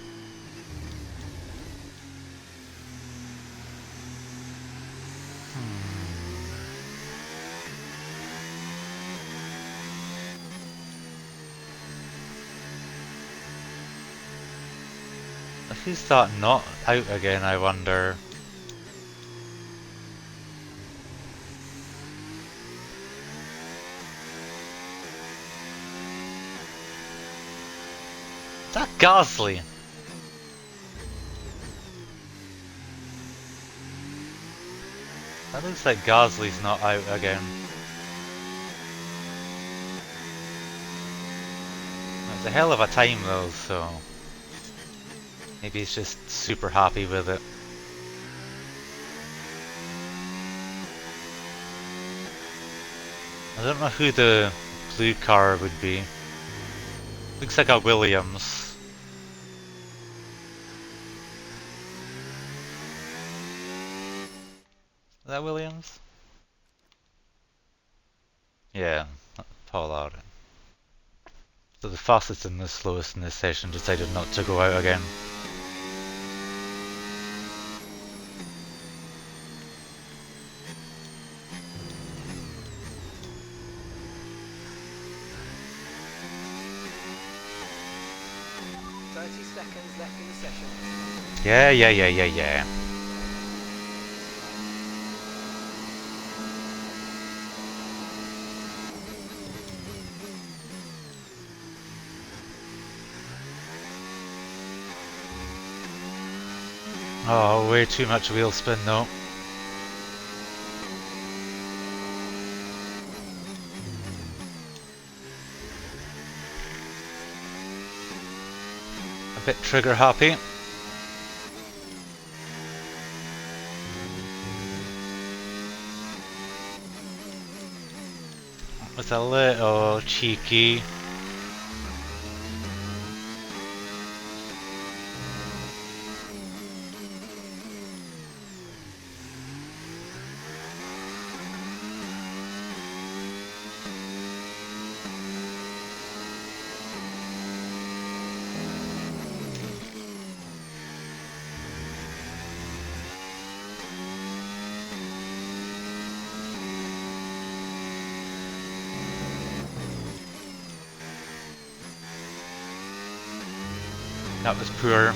Is that not out again, I wonder? Is that Gasly? That looks like Gasly's not out again. It was a hell of a time though, so maybe he's just super happy with it. I don't know who the blue car would be. Looks like a Williams. Is that Williams? Yeah, Paul Allen. So the fastest and the slowest in this session decided not to go out again. Seconds left in the session. Yeah. Oh, way too much wheel spin though. A bit trigger happy. Was a little cheeky. That was poor.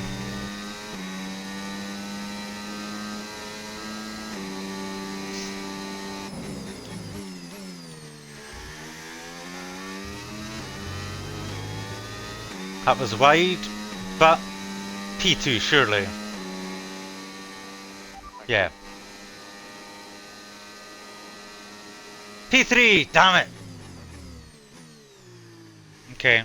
That was wide, but P2 surely. Yeah. P3, damn it! Okay.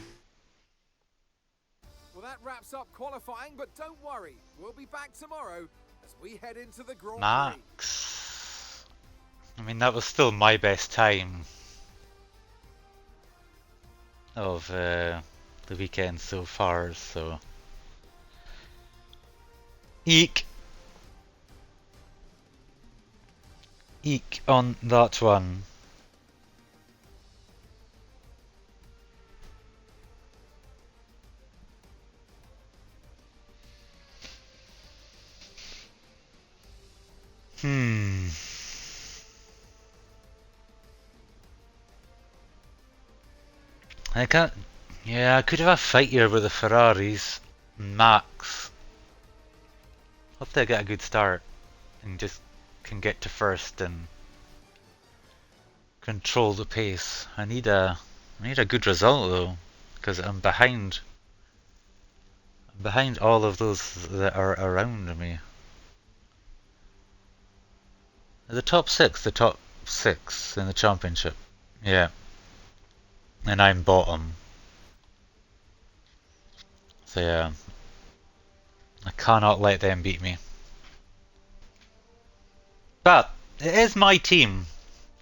Well, that wraps up qualifying, but don't worry, we'll be back tomorrow as we head into the Grand Prix. Max. I mean, that was still my best time of the weekend so far, so. Eek. Eek on that one. I can't. Yeah, I could have a fight here with the Ferraris. Max. Hopefully I get a good start and just can get to first and control the pace. I need a good result though, because I'm behind all of those that are around me. The top six in the championship. Yeah, and I'm bottom. So yeah, I cannot let them beat me. But it is my team,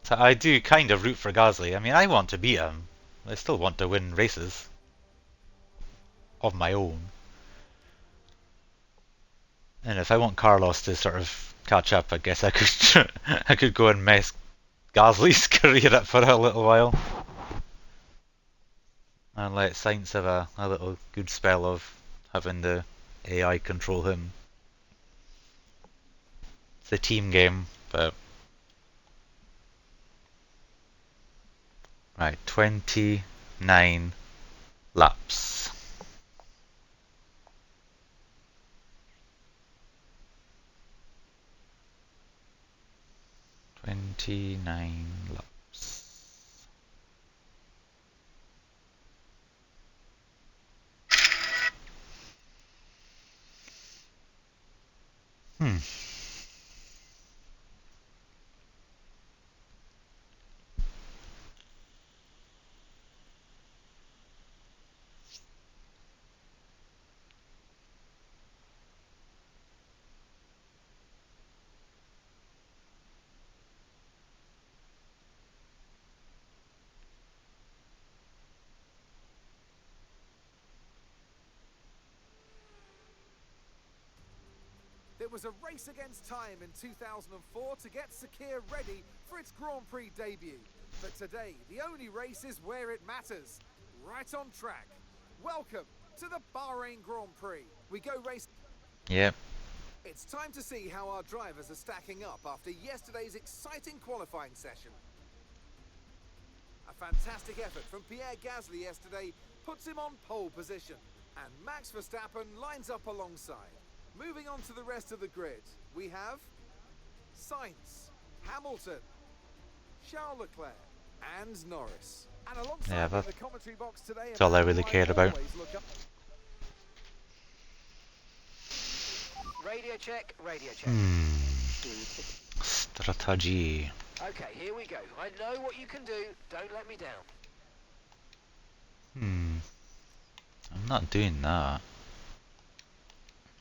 so I do kind of root for Gasly. I mean, I want to beat him. I still want to win races of my own. And if I want Carlos to sort of catch up, I guess I could I could go and mess Gasly's career up for a little while and let Sainz have a little good spell of having the AI control him. It's a team game, but right, 29 laps. Laps. Hmm. It was a race against time in 2004 to get Sakir ready for its Grand Prix debut. But today, the only race is where it matters, right on track. Welcome to the Bahrain Grand Prix. We go race. Yep. It's time to see how our drivers are stacking up after yesterday's exciting qualifying session. A fantastic effort from Pierre Gasly yesterday puts him on pole position, and Max Verstappen lines up alongside. Moving on to the rest of the grid, we have Sainz, Hamilton, Charles Leclerc, and Norris. And alongside Yeah, in the commentary box today, that's all I really cared about. Radio check, radio check. Strategy. Okay, here we go. I know what you can do. Don't let me down. I'm not doing that.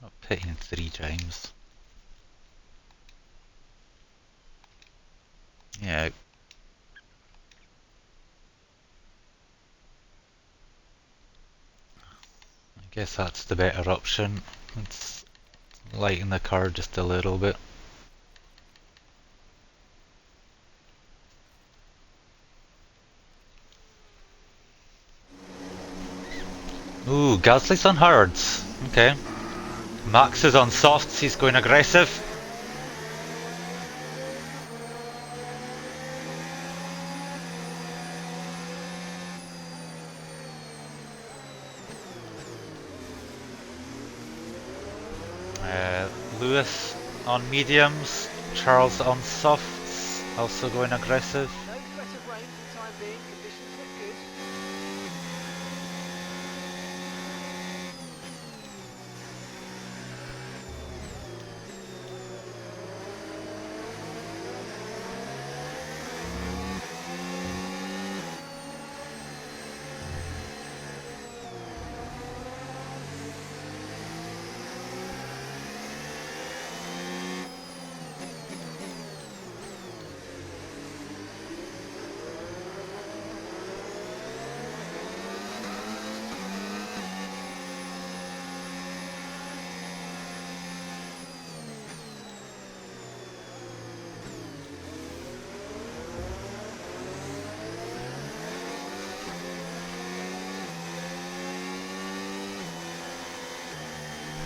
I'm not pitting 3 times. Yeah. I guess that's the better option. Let's lighten the car just a little bit. Ooh, Gasly's on hards. Okay. Max is on softs, he's going aggressive. Lewis on mediums, Charles on softs, also going aggressive. No threat of rain for the time being. Conditions look good.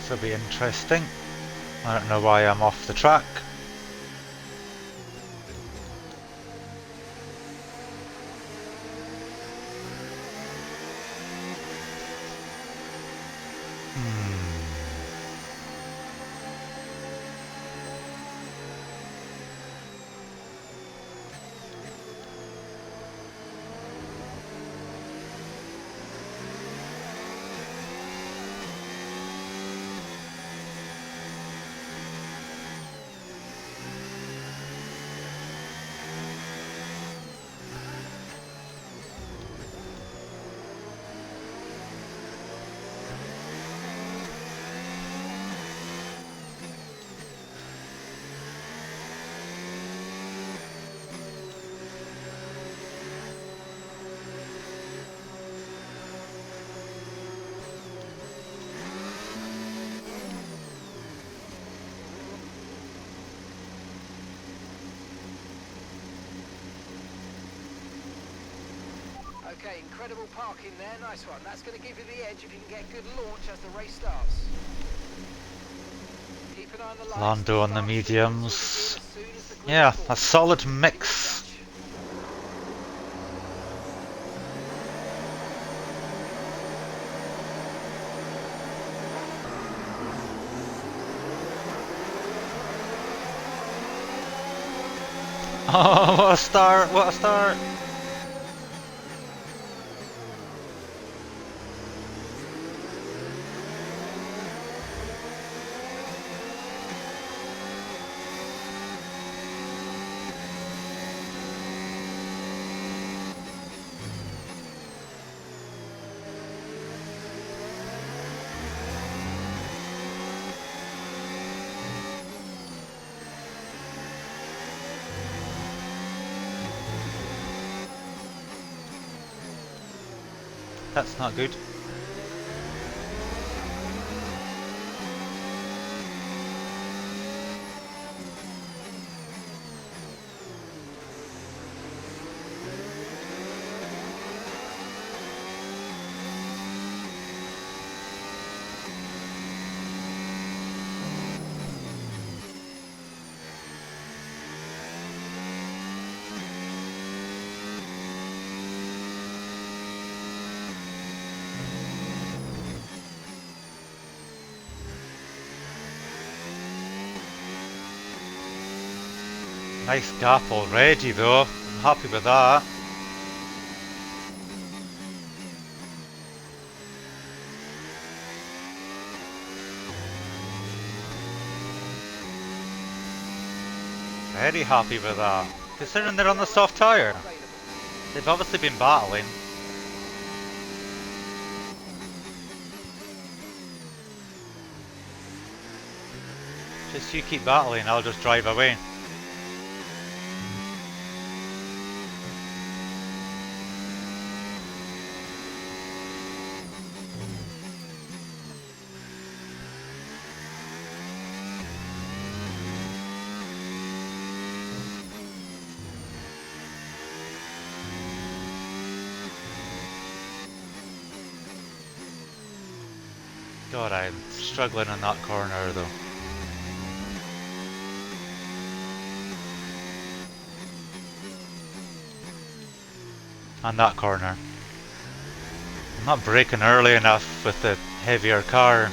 This will be interesting. I don't know why I'm off the track. Okay, incredible parking there, nice one. That's going to give you the edge if you can get good launch as the race starts. Keep an eye on the lights. Lando on the Start signals will begin mediums. as soon as the green Yeah, a forms. solid Keep your mix. touch. Oh, what a start! What a start! That's not good. Nice gap already though. I'm happy with that. Very happy with that. Considering they're on the soft tyre. They've obviously been battling. Just you keep battling, I'll just drive away. God, I'm struggling on that corner though. On that corner. I'm not braking early enough with the heavier car.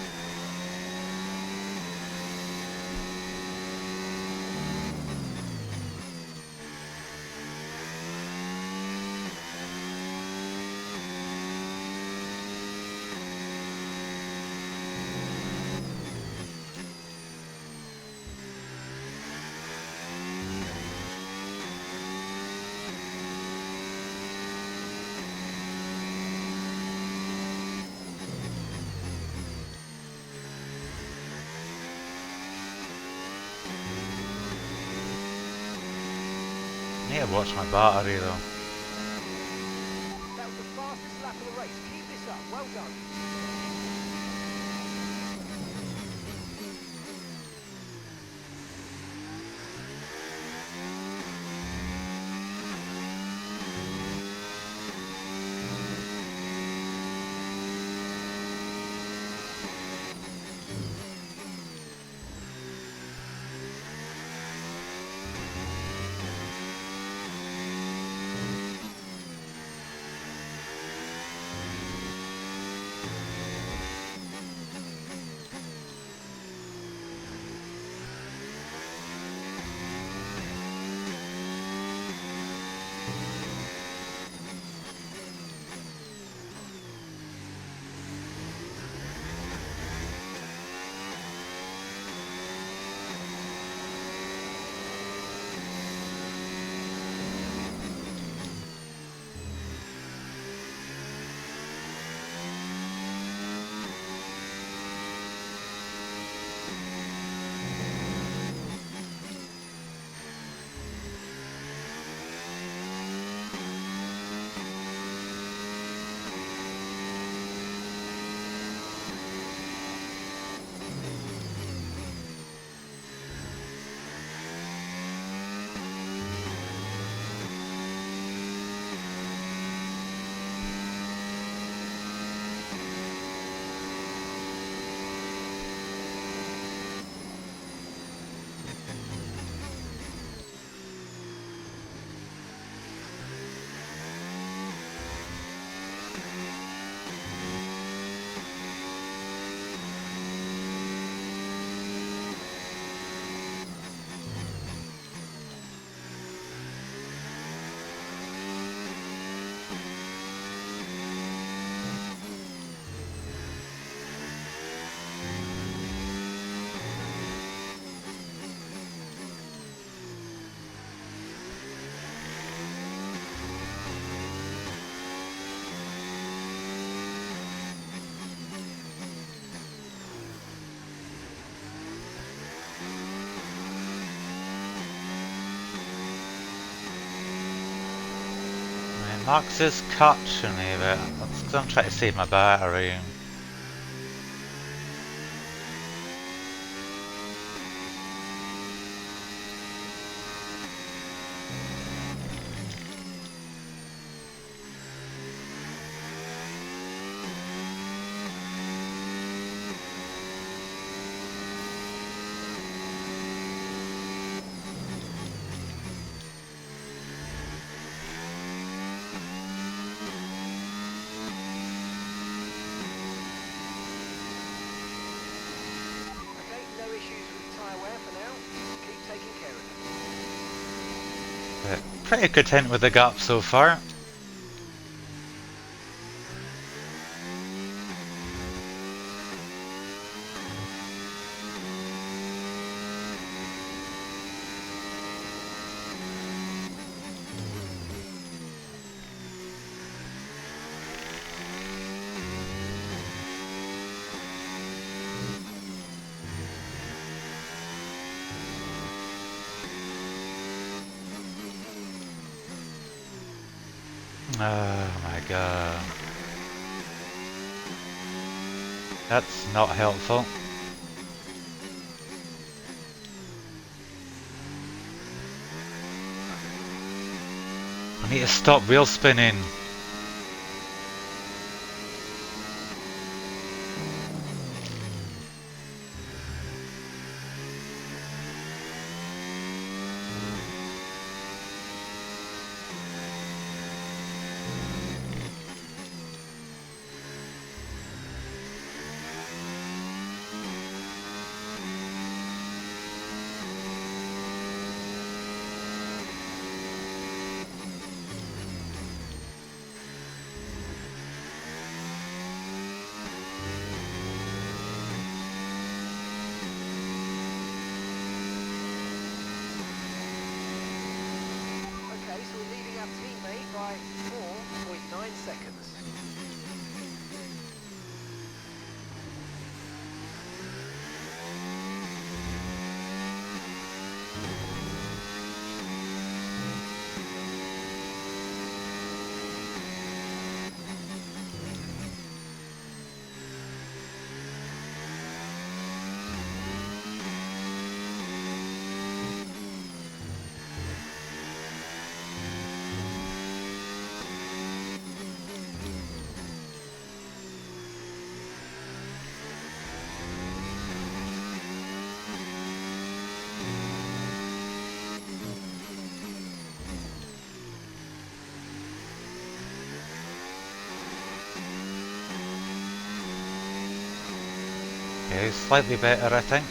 I need to watch my battery though. That was the fastest lap of the race. Keep this up. Well done. Max is catching me, but that's 'cause I'm trying to save my battery. Okay, no issues with tyre wear for now. Keep taking care of it. But pretty content with the gap so far. Oh my god. That's not helpful. I need to stop wheel spinning. Okay, so we're leading our teammate by 4.9 seconds. Okay, slightly better I think.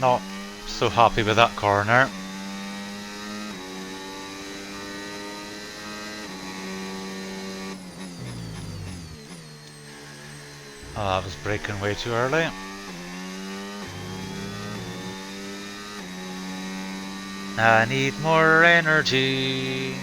Not so happy with that corner. Oh, that was braking way too early. I need more energy.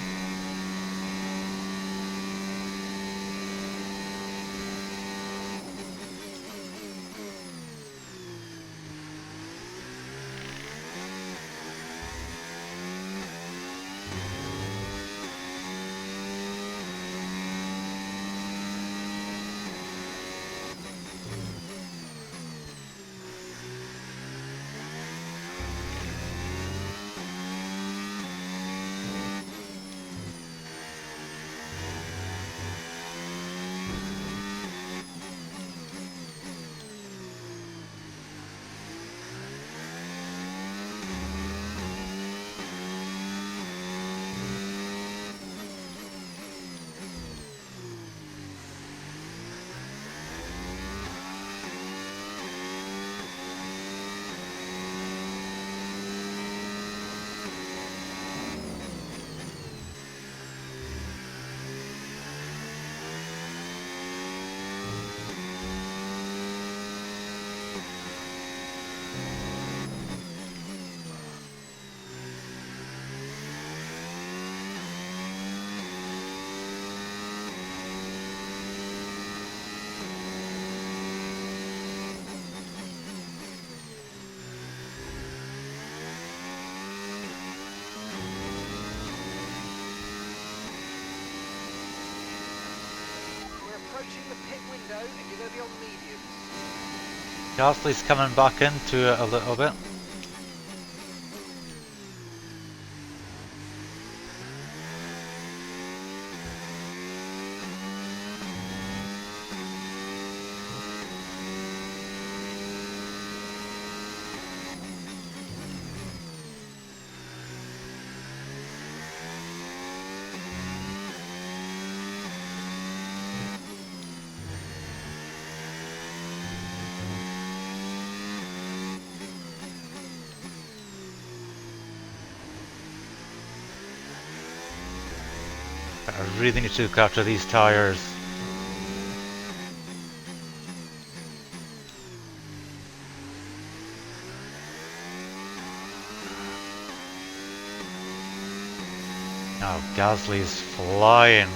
approaching the pit window and you're going to be on mediums. Gasly's coming back into it a little bit. I really need to look after these tyres. Oh, Gasly's flying.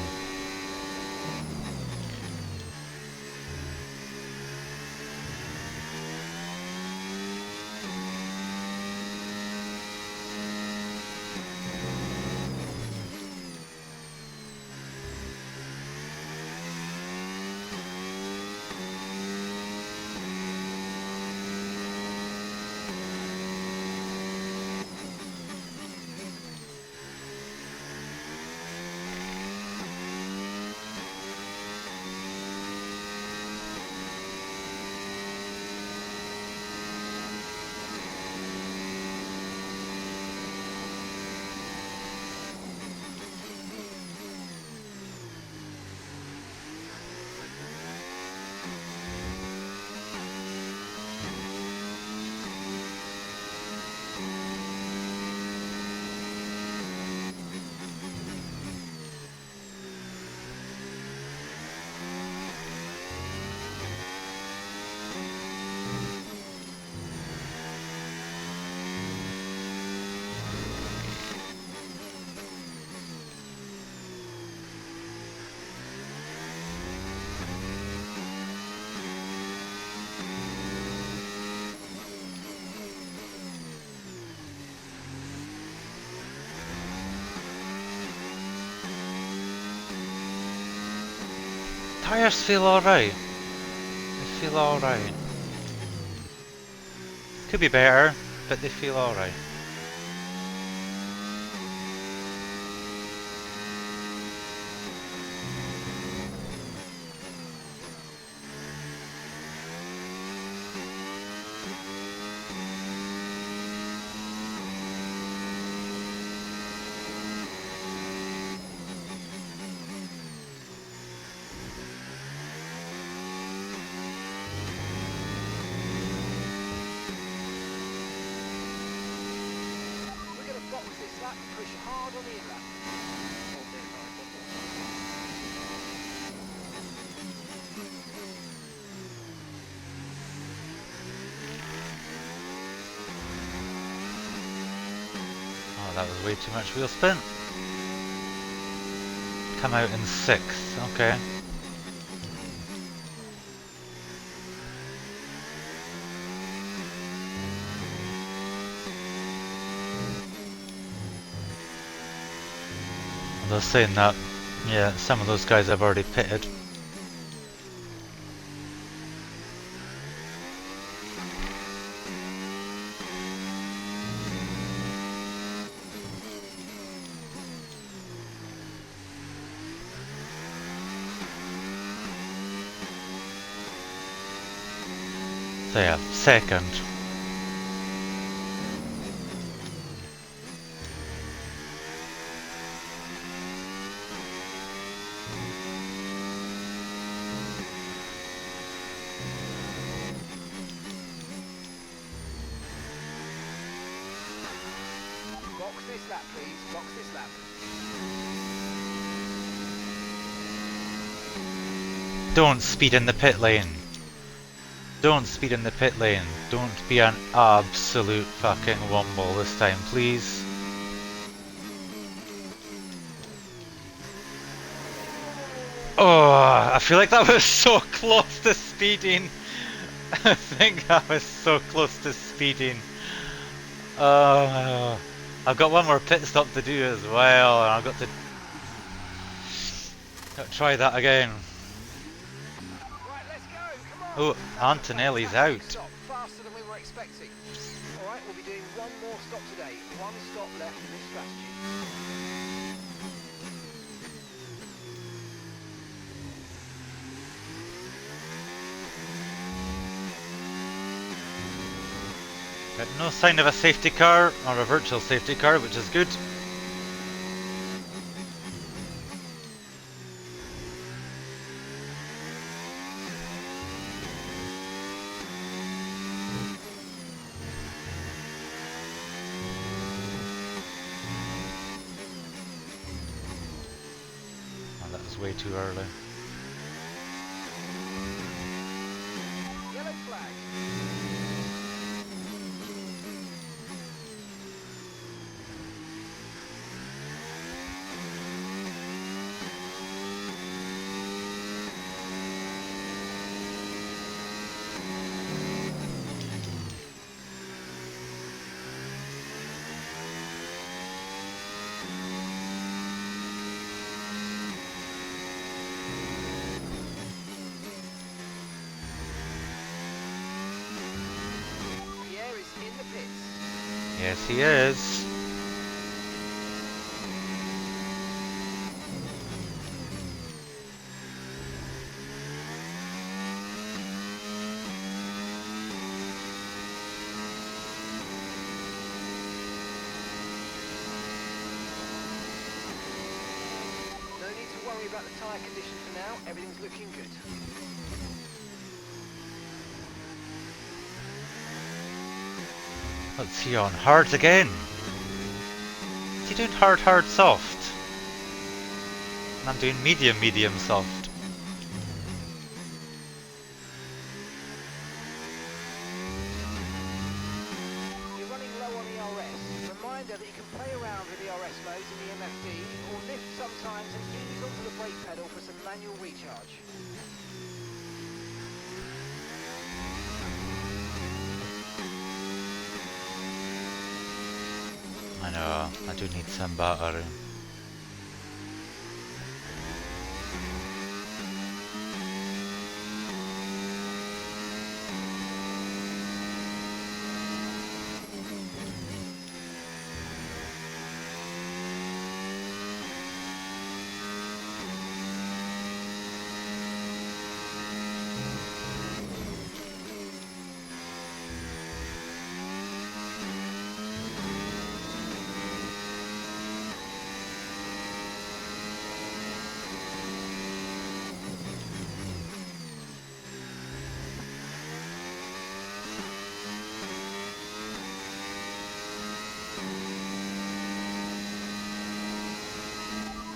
Tyres feel alright. They feel alright. Could be better, but they feel alright. We're going to box this lap and push hard on the in-lap. Oh, that was way too much wheel spin. Come out in 6th, okay. Although saying that, yeah, some of those guys have already pitted. So yeah, 2nd. Box this lap, please. Box this lap. Don't speed in the pit lane. Don't speed in the pit lane. Don't be an absolute fucking wumble this time, please. Oh, I feel like that was so close to speeding. I think I was so close to speeding. I've got one more pit stop to do as well, and I've got to try that again. Oh, Antonelli's out. Stop, faster than we were expecting. Alright, we'll be doing one more stop today. One stop left in this strategy. But no sign of a safety car or a virtual safety car, which is good. Oh, that was way too early. Yellow flag. Pierre is in the pits. Yes, he is. No need to worry about the tyre condition for now. Everything's looking good. Let's see on hard again. Is he doing hard, hard, soft? And I'm doing medium, medium, soft. You're running low on ERS. Reminder that you can play around with ERS modes in the MFD or lift sometimes and ease onto the brake pedal for some manual recharge. I know, I do need some battery.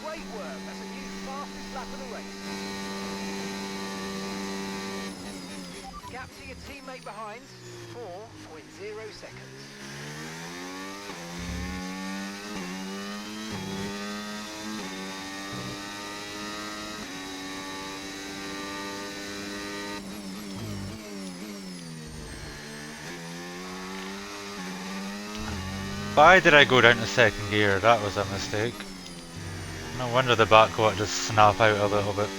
Great work. That's a new fastest lap of the race. Gap to your teammate behind, 4.0 seconds. Why did I go down to second gear? That was a mistake. No wonder the back got just snap out a little bit.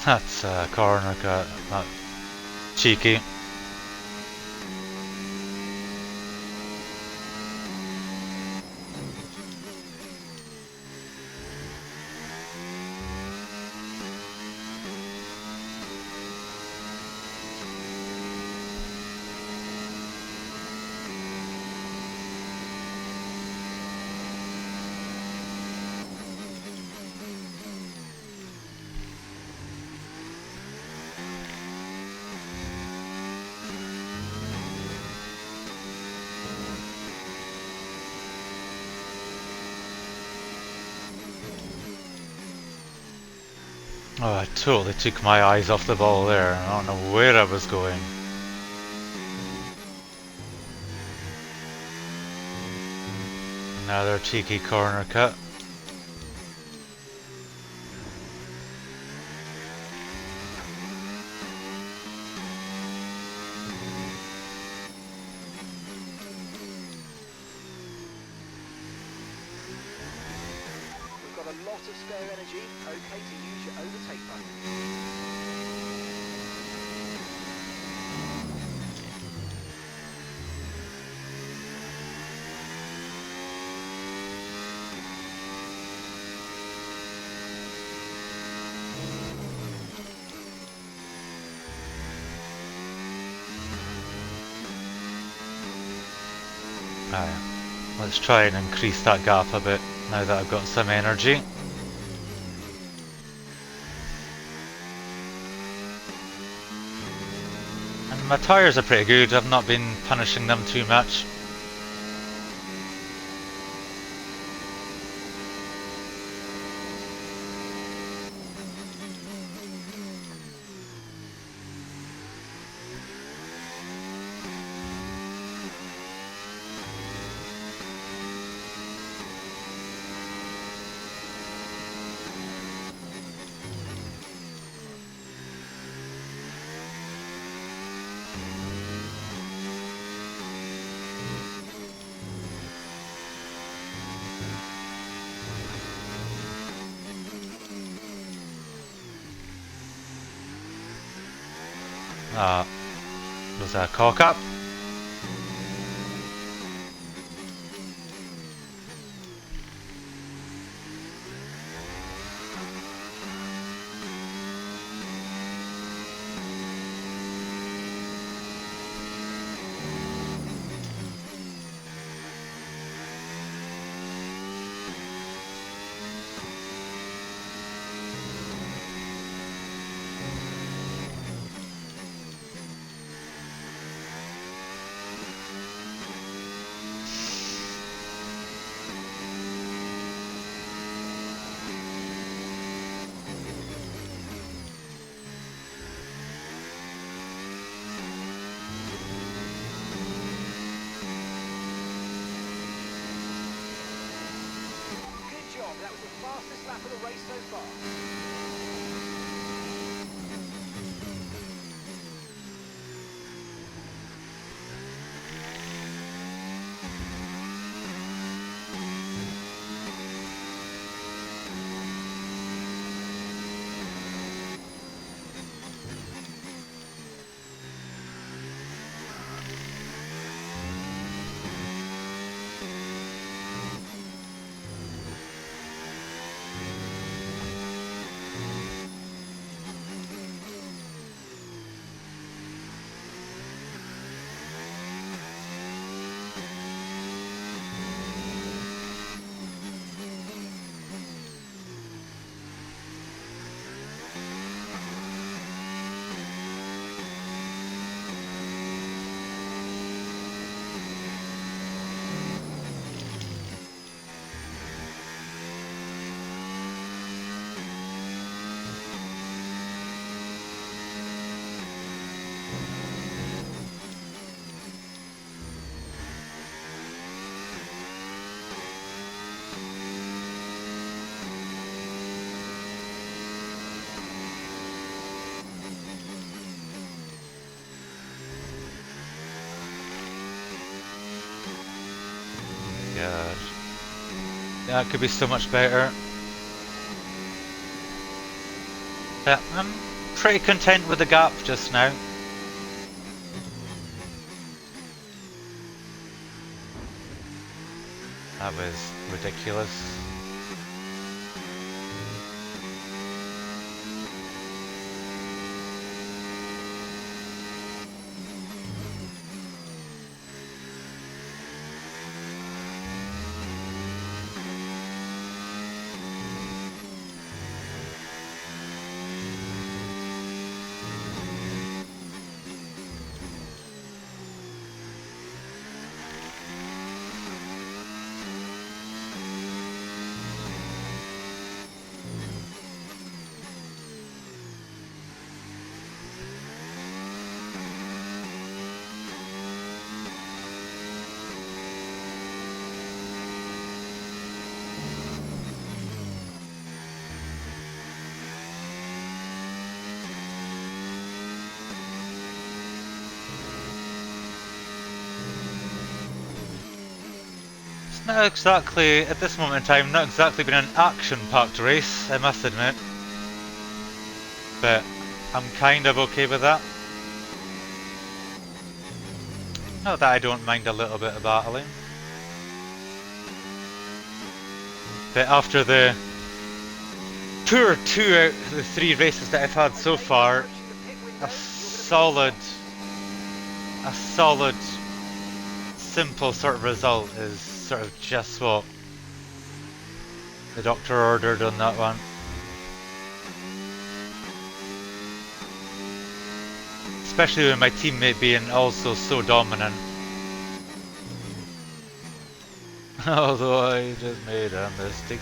That's a corner cut. Not cheeky. Oh, I totally took my eyes off the ball there. I don't know where I was going. Another cheeky corner cut. We've got a lot of spare energy. Okay to use your overtake button. Alright, let's try and increase that gap a bit now that I've got some energy. And my tyres are pretty good, I've not been punishing them too much. Was that a cock up? Good job. That was the fastest lap of the race so far. God. That could be so much better. Yeah, I'm pretty content with the gap just now. That was ridiculous. It's not exactly, at this moment in time, not exactly been an action-packed race, I must admit. But I'm kind of okay with that. Not that I don't mind a little bit of battling. But after the poor 2 out of the 3 races that I've had so far, a solid, simple sort of result is sort of just what the doctor ordered on that one. Especially with my teammate being also so dominant. Although I just made a mistake.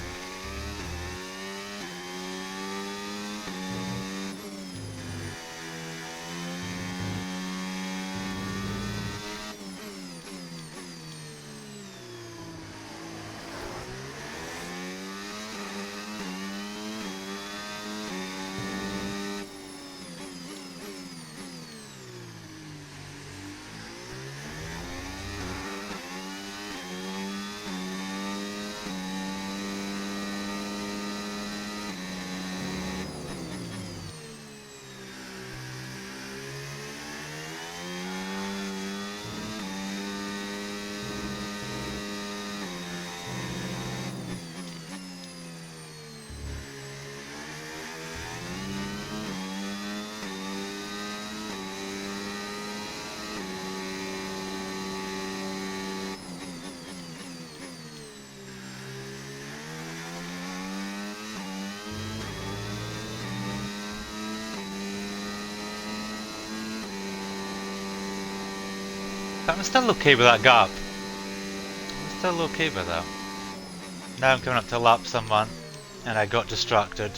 I'm still okay with that gap. I'm still okay with that. Now I'm coming up to lap someone, and I got distracted.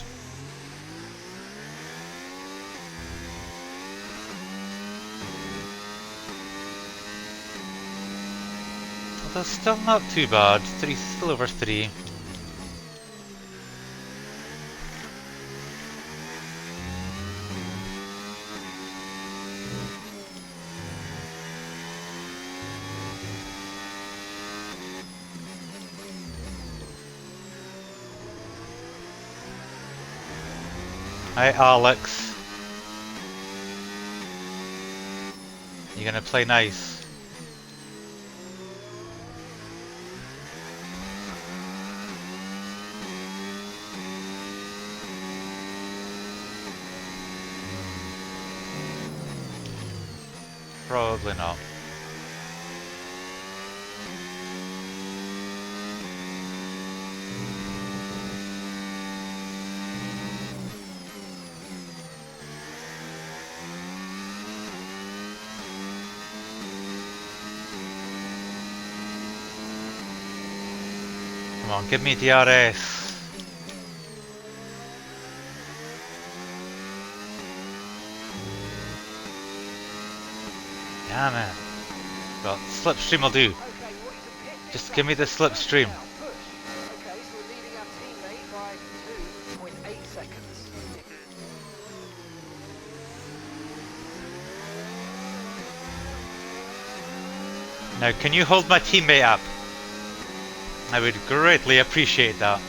Although still not too bad. Still over 3. Hi Alex. You gonna play nice? Probably not. Come on, give me DRS. Damn it. Well, slipstream will do. Just give me the slipstream. Okay, so we're leading our teammate by 2.8 seconds. Now, can you hold my teammate up? I would greatly appreciate that.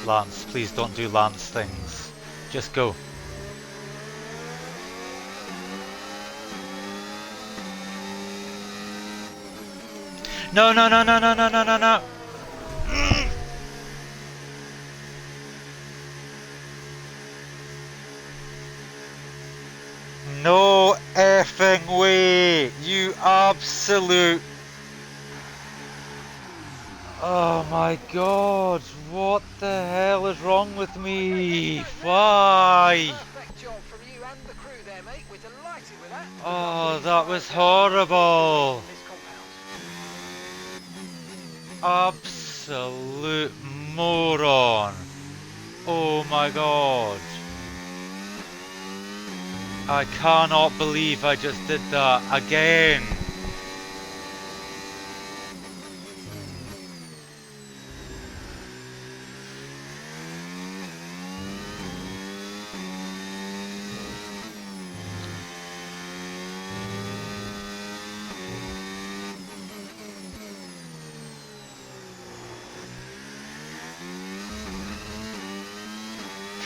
Lance, please don't do Lance things. Just go. No, no, no, no, no, no, no, no, no. No effing way. You absolute. Oh my god. What the hell is wrong with me? Why? Perfect job from you and the crew there, mate. We're delighted with that. Oh, that was horrible. This compound. Absolute moron. Oh my god. I cannot believe I just did that again.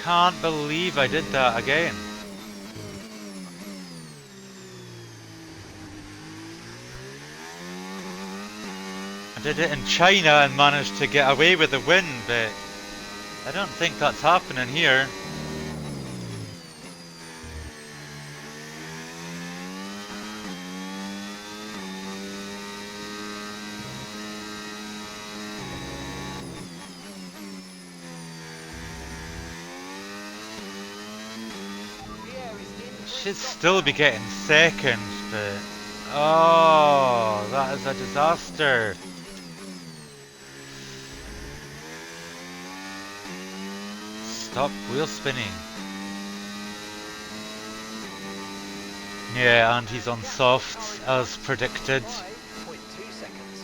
Can't believe I did that again. I did it in China and managed to get away with the win, but I don't think that's happening here. Should still be getting second, but oh, that is a disaster. Stop wheel spinning. Yeah, and he's on softs as predicted. 5.2 seconds.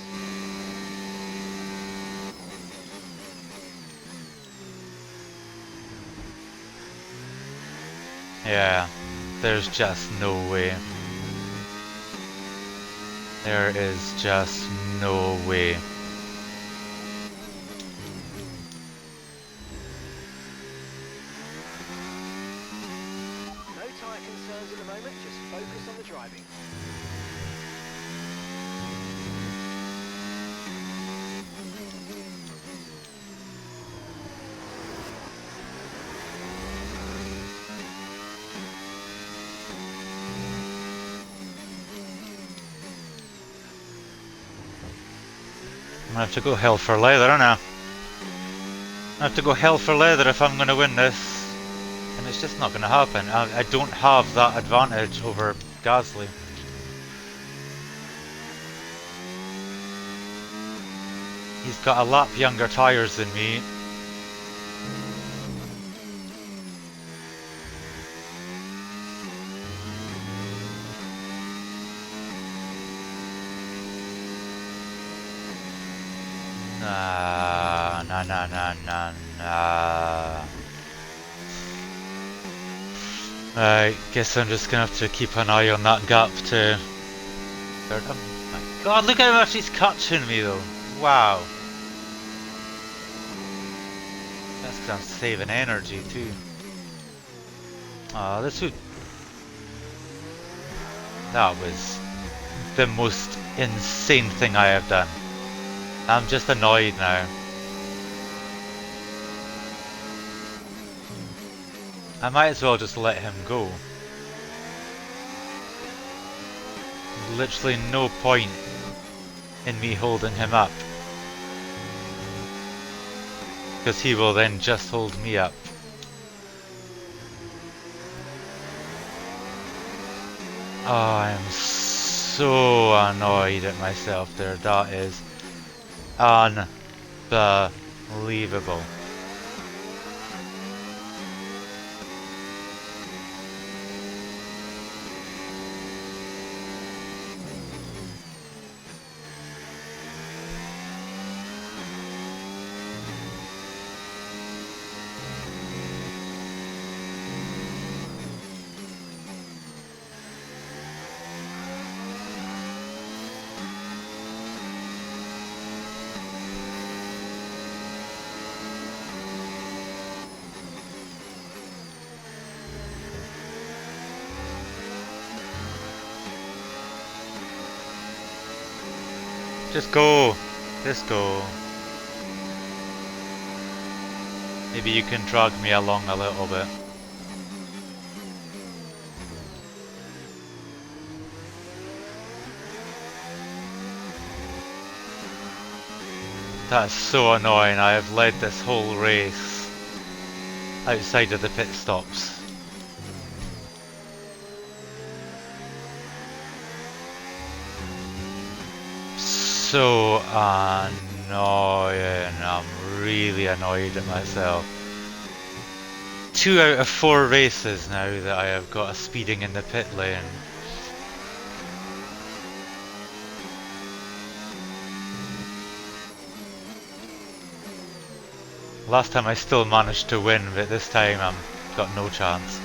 Yeah, there's just no way. There is just no way. No tyre concerns at the moment, just focus on the driving. I'm gonna have to go hell for leather, aren't I? I have to go hell for leather if I'm gonna win this. And it's just not gonna happen. I don't have that advantage over Gasly. He's got a lap younger tyres than me. Nah, nah, nah, nah, nah, nah. I guess I'm just gonna have to keep an eye on that gap to third. Oh my god, look how much he's catching me though. Wow. That's 'cause I'm saving energy too. This would... That was the most insane thing I have done. I'm just annoyed now. I might as well just let him go. Literally no point in me holding him up. Because he will then just hold me up. Oh, I'm so annoyed at myself there. That is unbelievable. Just go. Just go. Maybe you can drag me along a little bit. That's so annoying. I have led this whole race outside of the pit stops. So annoying. I'm really annoyed at myself. 2 out of 4 races now that I have got a speeding in the pit lane. Last time I still managed to win, but this time I've got no chance.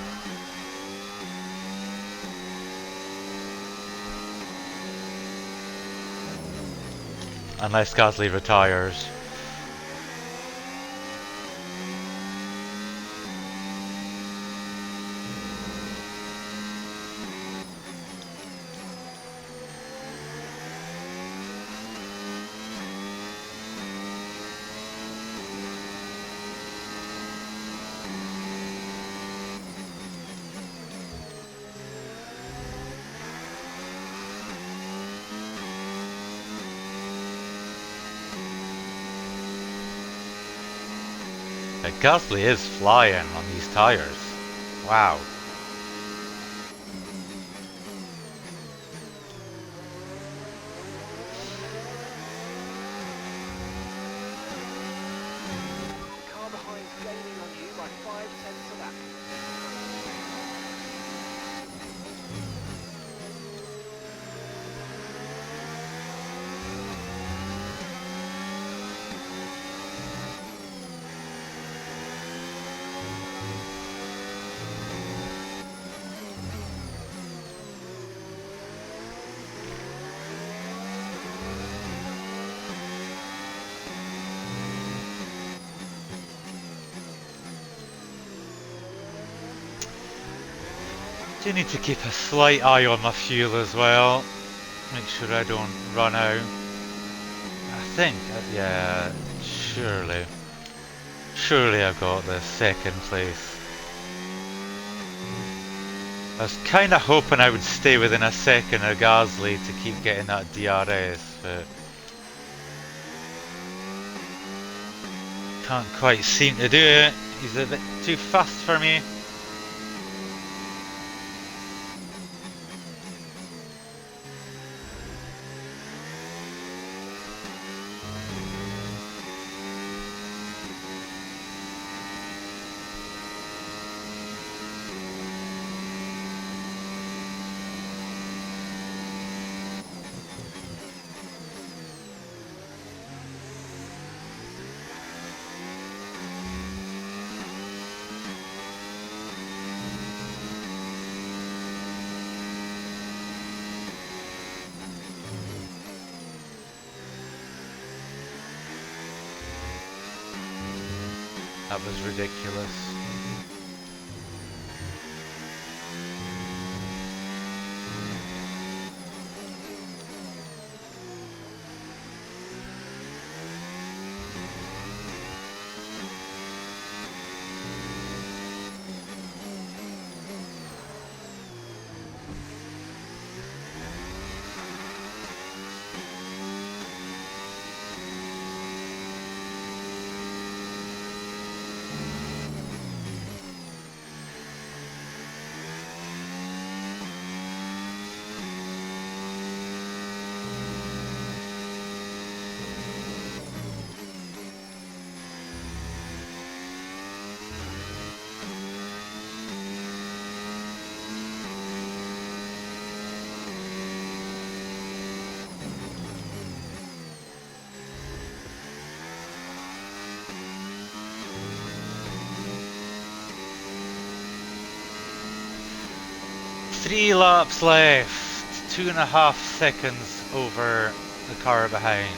Unless Gasly retires. Gasly is flying on these tyres. Wow. Car behind's gaining on you by 5/10 a lap. Do need to keep a slight eye on my fuel as well. Make sure I don't run out. I think, yeah, surely. Surely I got the 2nd place. I was kind of hoping I would stay within a second of Gasly to keep getting that DRS, but can't quite seem to do it. He's a bit too fast for me. That was ridiculous. Three laps left, 2.5 seconds over the car behind.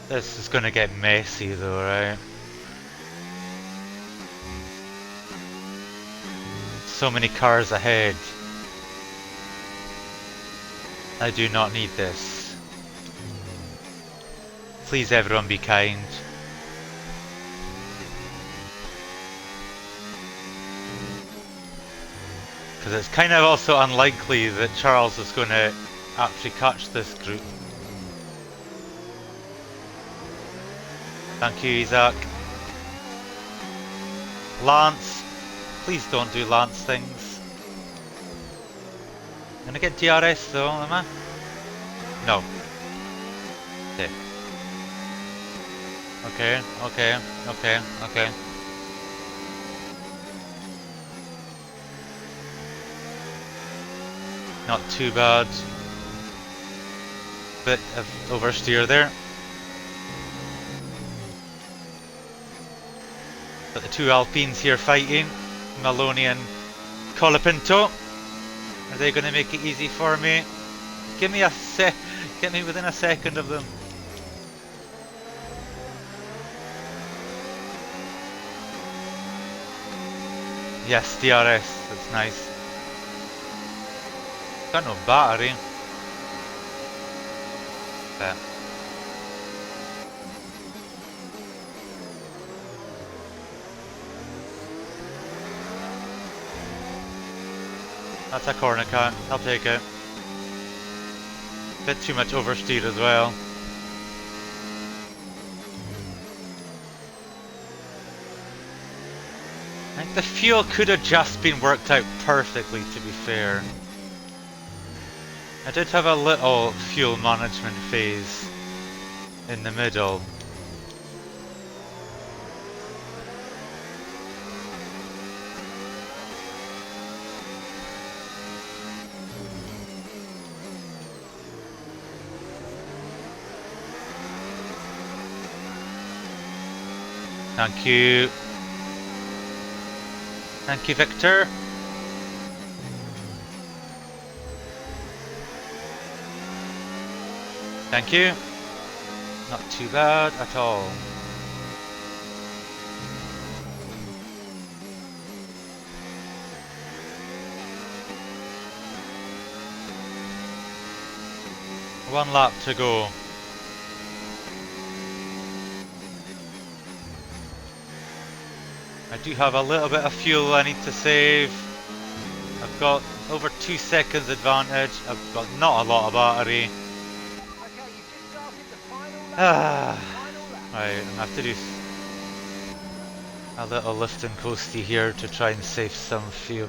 This is gonna get messy though, right? So many cars ahead. I do not need this. Please everyone be kind. Because it's kind of also unlikely that Charles is going to actually catch this group. Thank you, Isaac. Lance, please don't do Lance things. Gonna get DRS though, am I? No. Okay. Okay. Not too bad. Bit of oversteer there. But the two Alpines here fighting, Maloney and Colapinto. Are they going to make it easy for me? Give me a sec. Get me within a second of them. Yes, DRS. That's nice. Got no battery. But that's a corner cut. I'll take it. Bit too much oversteer as well. I think the fuel could have just been worked out perfectly, to be fair. I did have a little fuel management phase in the middle. Thank you. Thank you, Victor. Thank you. Not too bad at all. One lap to go. I do have a little bit of fuel I need to save. I've got over 2 seconds advantage. I've got not a lot of battery. Right, I have to do a little lift and coasty here to try and save some fuel.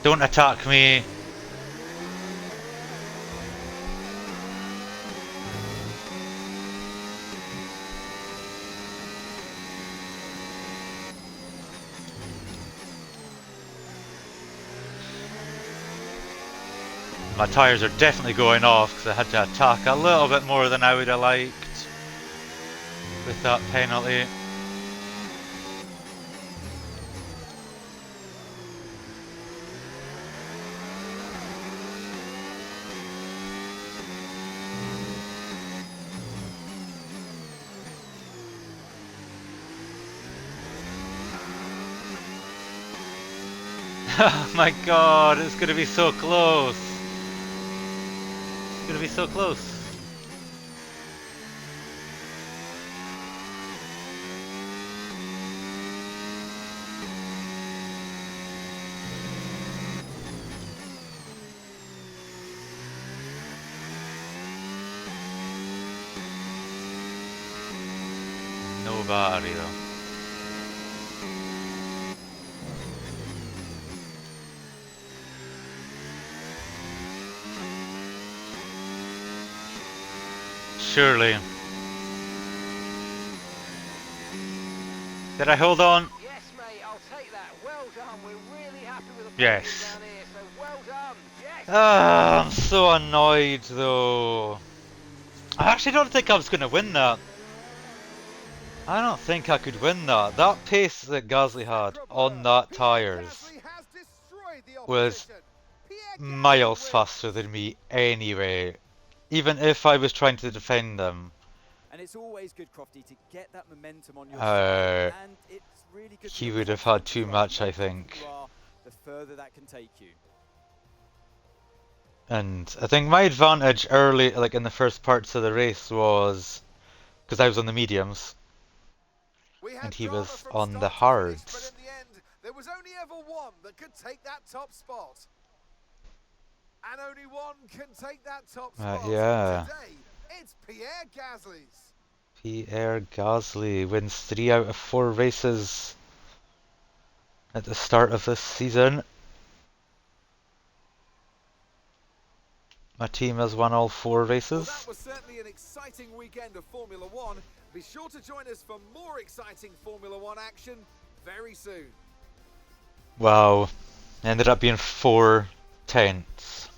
Don't attack me. My tyres are definitely going off because I had to attack a little bit more than I would have liked with that penalty. Oh my god, it's going to be so close. It's going to be so close. No battery though. Surely. Did I hold on? Yes, mate, I'll take that. Well done. We're really happy with the Yes. down here, so well done. Yes. Ah, I'm so annoyed though. I actually don't think I was going to win that. I don't think I could win that. That pace that Gasly had on that tyres was miles faster than me anyway. Even if I was trying to defend them. And it's always good, Crofty, to get that momentum on your Uh, side. And it's really good he would have had too much, I think. The further that can take you. And I think my advantage early, like in the first parts of the race, was because I was on the mediums We and had he drama was from on the start to finish, but hards. in the end, there was only ever one that could take that top spot. And only one can take that top spot. Yeah, Today, it's Pierre Gasly's. Pierre Gasly wins 3 out of 4 races at the start of this season. My team has won all 4 Well, that races. was certainly an exciting weekend of Formula One. Be sure to join us for more exciting Formula One action very soon. Wow, ended up being 4 tenths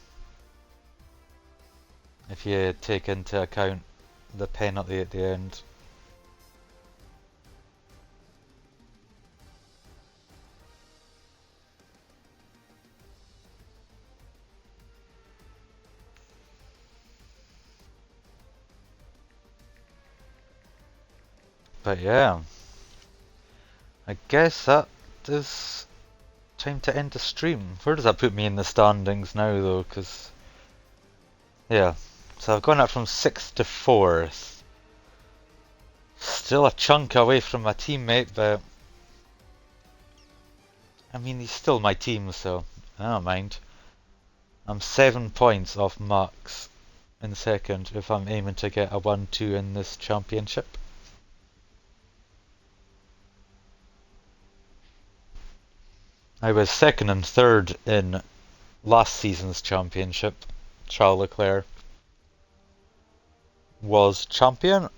if you take into account the penalty at the end. But yeah, I guess that is time to end the stream. Where does that put me in the standings now though? Because, yeah, so I've gone up from 6th to 4th. Still a chunk away from my teammate, but I mean, he's still my team, so I don't mind. I'm 7 points off Max in second if I'm aiming to get a 1-2 in this championship. I was second and third in last season's championship. Charles Leclerc was champion.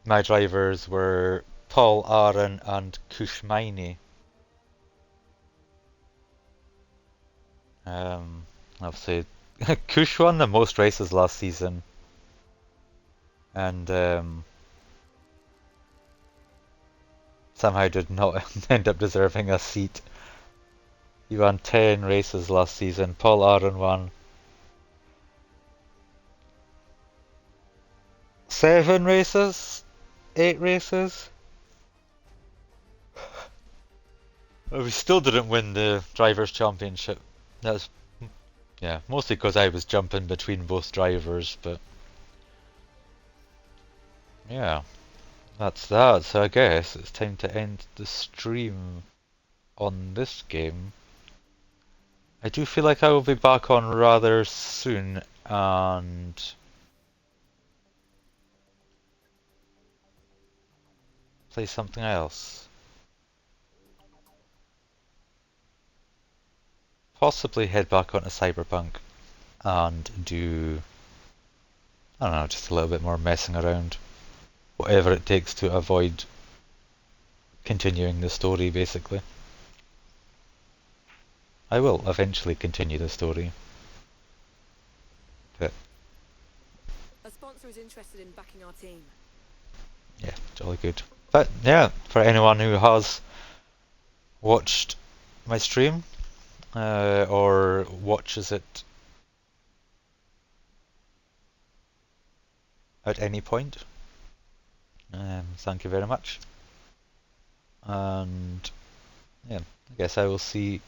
My drivers were Paul Aron and Kushmaini. Obviously, Kush won the most races last season, and somehow did not end up deserving a seat. He won 10 races last season. Paul Aron won 7 races, 8 races. But we still didn't win the Drivers' Championship. That's, yeah, mostly because I was jumping between both drivers, but yeah, that's that. So I guess it's time to end the stream on this game. I do feel like I will be back on rather soon and play something else. Possibly head back onto Cyberpunk and do, I don't know, just a little bit more messing around. Whatever it takes to avoid continuing the story, basically. I will eventually continue the story, but A sponsor is interested in backing our team. yeah, jolly good. But yeah, for anyone who has watched my stream or watches it at any point, thank you very much. And yeah, I guess I will see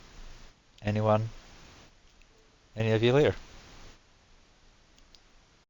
any of you later.